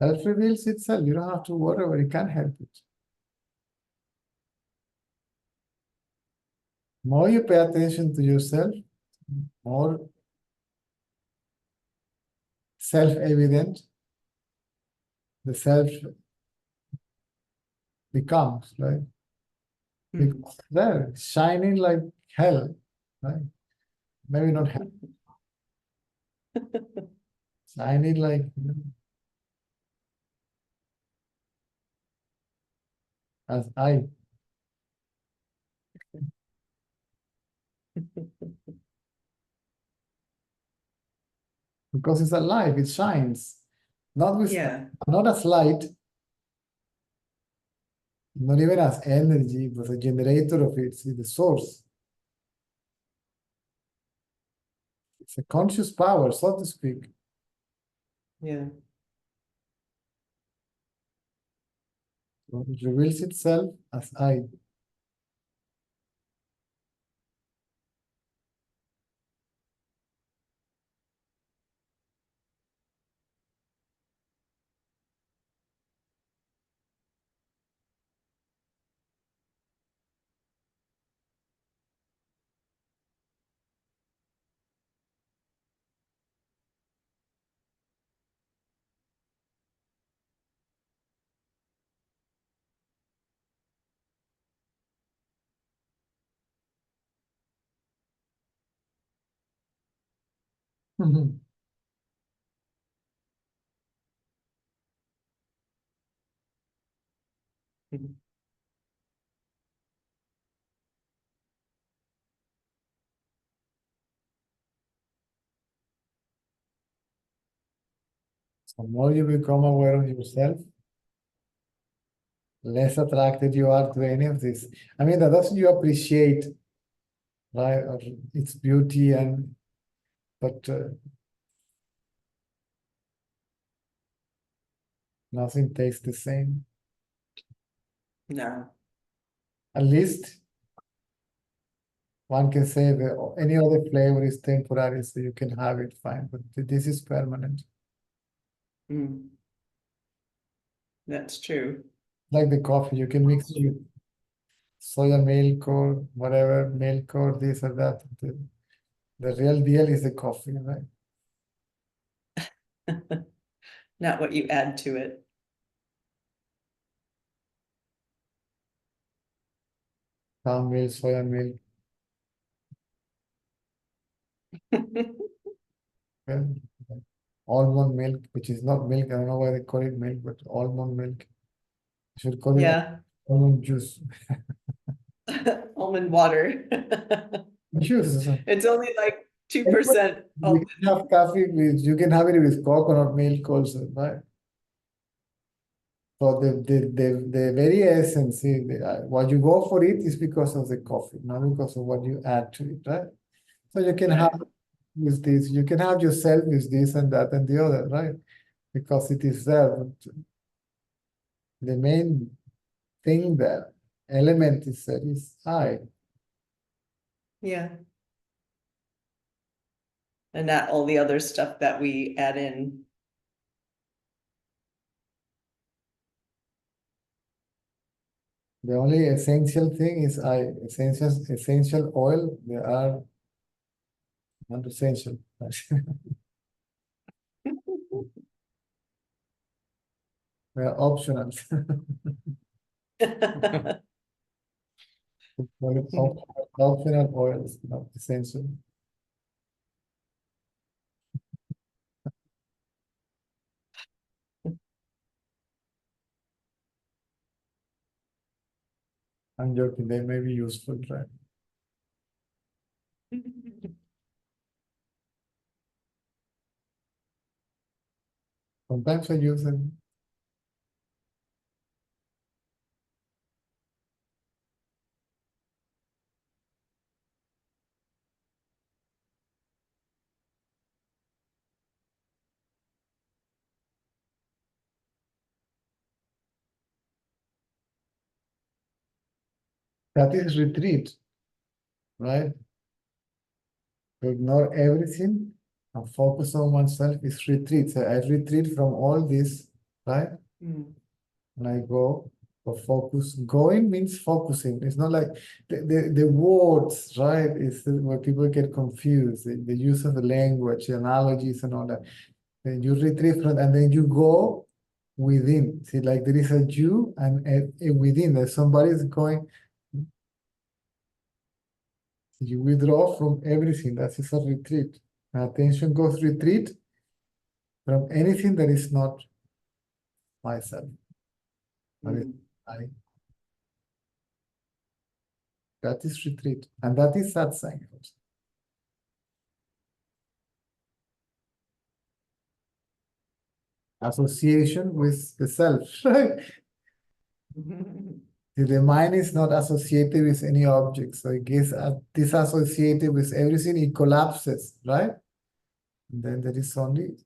Self reveals itself. You don't have to worry about it. You can't help it. More you pay attention to yourself, more self-evident the self becomes, right? Because there, shining like hell, right? Maybe not hell. Shining like as I. Because it's alive, it shines. Not with Yeah. not as light, not even as energy, but a generator of it, it's the source. It's a conscious power, so to speak. Yeah. So it reveals itself as I. The more you become aware of yourself, less attracted you are to any of this. I mean, that doesn't you appreciate, right, or its beauty but nothing tastes the same. No. At least one can say that any other flavor is temporary, so you can have it fine, but this is permanent. Mm. That's true. Like the coffee, you can mix it with soya milk or whatever, milk or this or that. The real deal is the coffee, right? Not what you add to it. Palm milk, soya milk. Well, almond milk, which is not milk. I don't know why they call it milk, but almond milk. You should call it Yeah. almond juice. Almond water. Juice. It's only like 2% You almond. can have coffee with, you can have it with coconut milk also, right? So the very essence, see, what you go for it is because of the coffee, not because of what you add to it, right? So you can have with this, you can have yourself with this and that and the other, right? Because it is there. But the main thing there, element is there is I. Yeah. And not all the other stuff that we add in. The only essential thing is I. Essential oil, they are not essential. They are optional. Optional oils, not essential. I'm joking, they may be useful, right? Sometimes I use them. That is retreat, right? To ignore everything and focus on oneself is retreat. So I retreat from all this right? Mm. And I go for focus. Going means focusing. It's not like the words, right? It's where people get confused. The use of the language, the analogies and all that. Then you retrieve from, and then you go within. See, like there is a you and a within. That somebody is going. You withdraw from everything. That is a retreat. And attention goes retreat from anything that is not myself. That is Mm. I. That is retreat. And that is satsang. Association with the self. The mind is not associated with any object. So it gets disassociated with everything. It collapses, right? And then there is only.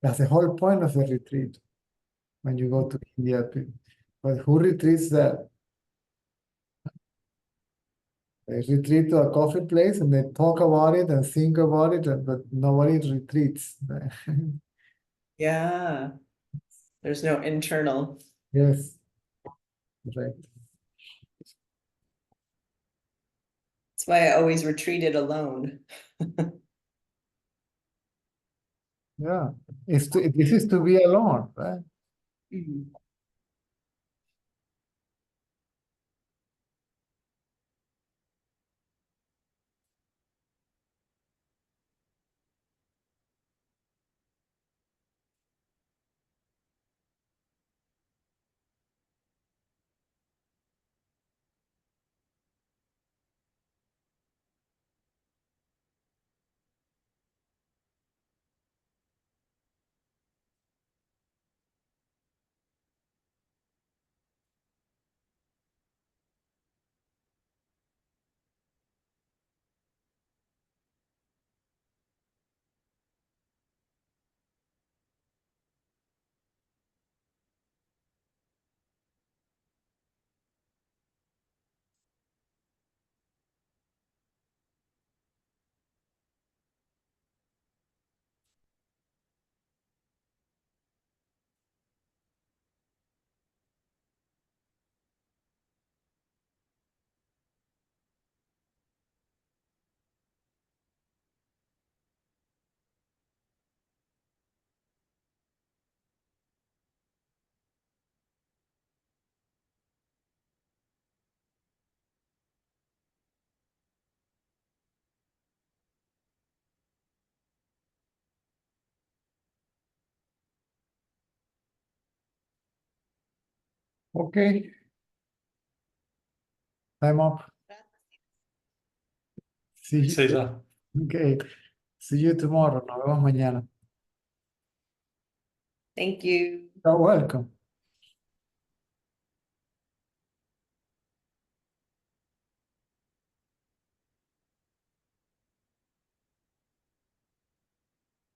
That's the whole point of the retreat. When you go to India. But who retreats there? They retreat to a coffee place and they talk about it and think about it, but nobody retreats. Yeah. There's no internal. Yes, right. That's why I always retreated alone. Yeah, this is to be alone, right? Mm. Okay, time up. See Sí, you. ya. Okay, see you tomorrow. Nos vemos mañana. Thank you. You're welcome.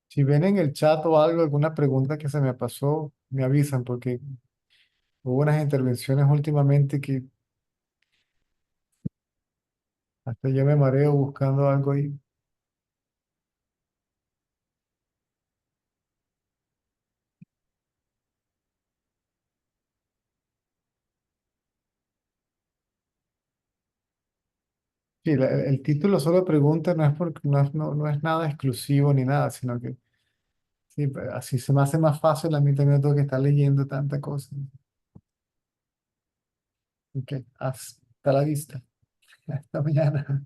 Si ven en el chat o algo, alguna pregunta que se me pasó, me avisan porque hubo unas intervenciones últimamente que hasta yo me mareo buscando algo ahí. Sí, el título solo pregunta no es porque no es nada exclusivo ni nada, sino que sí, así se me hace más fácil a mí también, no tengo que estar leyendo tanta cosa. Ok, hasta la vista. Hasta mañana.